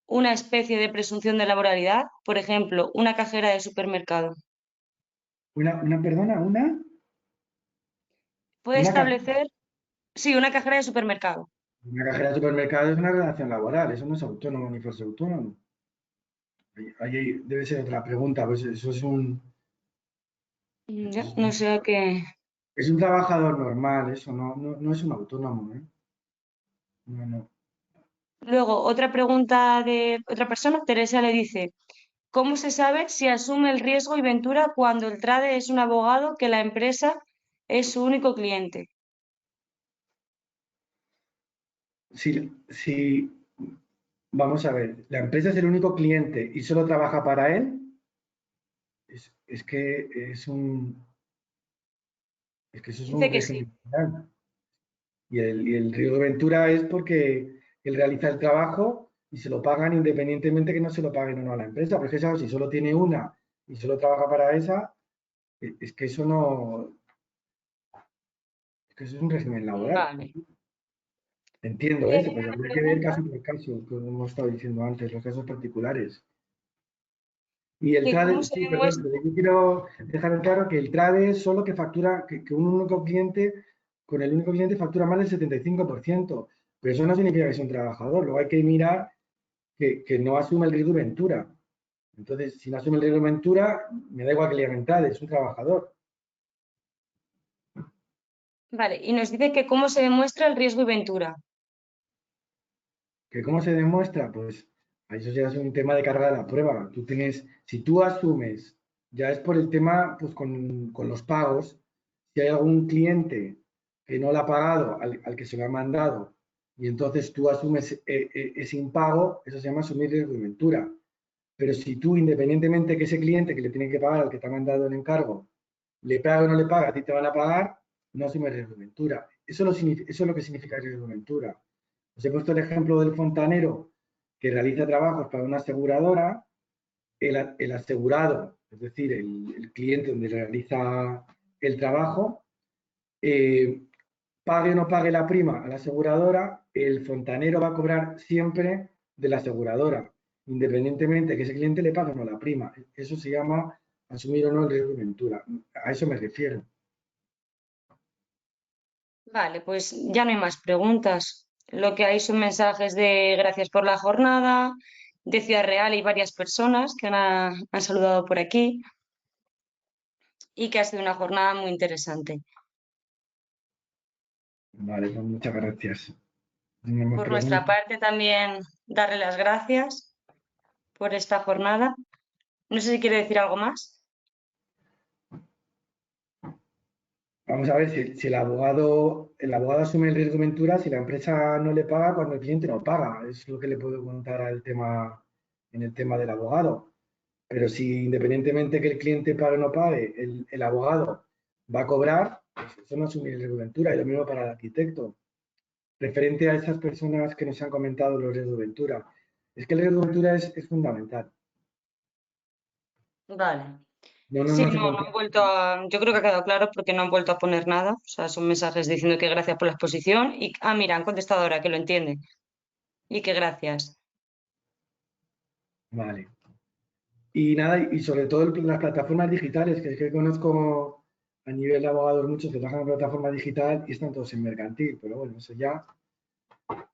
una especie de presunción de laboralidad? Por ejemplo, una cajera de supermercado. Una Puede Una, ca- establecer, sí, una cajera de supermercado. una cajera de supermercado es una relación laboral, eso no es autónomo ni falso autónomo. Ahí debe ser otra pregunta, pues eso es un, Ya, no sé a qué. es un trabajador normal, eso no es un autónomo, ¿eh? No, no. Luego, otra pregunta de otra persona, Teresa le dice, ¿cómo se sabe si asume el riesgo y ventura cuando el trade es un abogado que la empresa es su único cliente? Si, vamos a ver, la empresa es el único cliente y solo trabaja para él, es que es que eso es un Dice que sí. régimen general. Y el riesgo de ventura es porque él realiza el trabajo y se lo pagan independientemente que no se lo paguen o no a la empresa. Porque ¿sabes? Si solo tiene una y solo trabaja para esa, es que eso no, es que eso es un régimen laboral. Vale. Entiendo, Tiene pues una habría que ver pregunta caso por caso, como hemos estado diciendo antes, los casos particulares. Y el que cómo trade, se sí, perdón, demuestra. pero yo quiero dejar en claro que el trade es solo que factura, que un único cliente, con el único cliente factura más del 75%, pero eso no significa que sea un trabajador, luego hay que mirar que no asume el riesgo de ventura. Entonces, si no asume el riesgo de ventura, me da igual que le llamen trade, es un trabajador. Vale, y nos dice que cómo se demuestra el riesgo y ventura. ¿Que cómo se demuestra? Pues eso ya es un tema de carga de la prueba. Tú tienes, si tú asumes, ya es por el tema, pues con los pagos, si hay algún cliente que no le ha pagado al que se lo ha mandado y entonces tú asumes ese impago, eso se llama asumir riesgo de ventura. Pero si tú, independientemente que ese cliente que le tiene que pagar al que te ha mandado el encargo, le paga o no le paga, a ti te van a pagar, no asumes riesgo de ventura. Eso es lo que significa riesgo de ventura. Os he puesto el ejemplo del fontanero que realiza trabajos para una aseguradora, el asegurado, es decir, el cliente donde realiza el trabajo, eh, pague o no pague la prima a la aseguradora, el fontanero va a cobrar siempre de la aseguradora, independientemente que ese cliente le pague o no la prima. Eso se llama asumir o no el riesgo de ventura. A eso me refiero. Vale, pues ya no hay más preguntas. Lo que hay son mensajes de gracias por la jornada, de Ciudad Real y varias personas que han saludado por aquí y que ha sido una jornada muy interesante. Vale, pues muchas gracias. ¿No más Por nuestra preguntas? parte también darle las gracias por esta jornada. No sé si quiere decir algo más. Vamos a ver si el abogado asume el riesgo de ventura si la empresa no le paga cuando el cliente no paga. Es lo que le puedo contar en el tema del abogado. Pero si independientemente que el cliente pague o no pague, el abogado va a cobrar, pues eso no asume el riesgo de ventura. Y lo mismo para el arquitecto. Referente a esas personas que nos han comentado los riesgos de ventura. Es que el riesgo de ventura es fundamental. Vale. No, no, Sí, no se no, puede. no han vuelto a, yo creo que ha quedado claro porque no han vuelto a poner nada. O sea, son mensajes diciendo que gracias por la exposición y, mira, han contestado ahora que lo entiende y que gracias. Vale. Y nada, y sobre todo las plataformas digitales, que es que conozco a nivel de abogados muchos que trabajan en plataforma digital y están todos en mercantil, pero bueno, eso ya,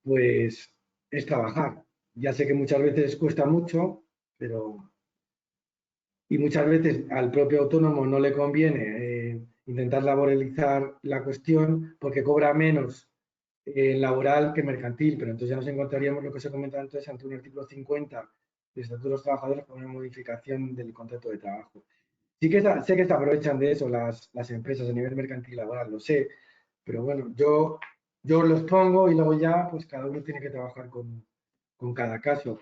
pues, es trabajar. Ya sé que muchas veces cuesta mucho, pero, y muchas veces al propio autónomo no le conviene intentar laboralizar la cuestión porque cobra menos laboral que mercantil, pero entonces ya nos encontraríamos lo que se comentaba antes ante un artículo 50 del Estatuto de los Trabajadores con una modificación del contrato de trabajo. Sí que sé que se aprovechan de eso las empresas a nivel mercantil y laboral, lo sé, pero bueno, yo los pongo y luego ya pues cada uno tiene que trabajar con cada caso,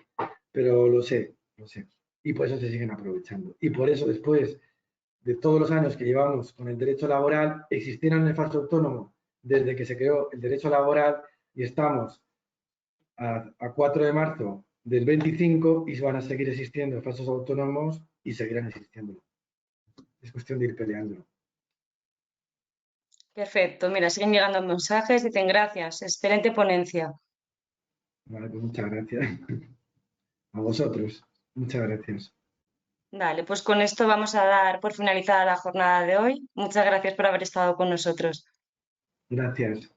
pero lo sé, lo sé. Y por eso se siguen aprovechando. Y por eso después de todos los años que llevamos con el derecho laboral, existiera en el falso autónomo desde que se creó el derecho laboral y estamos a 4 de marzo del 25 y van a seguir existiendo falsos autónomos y seguirán existiendo. Es cuestión de ir peleándolo. Perfecto, mira, siguen llegando mensajes, dicen gracias, excelente ponencia. Vale, pues muchas gracias. A vosotros. Muchas gracias. Dale, pues con esto vamos a dar por finalizada la jornada de hoy. Muchas gracias por haber estado con nosotros. Gracias.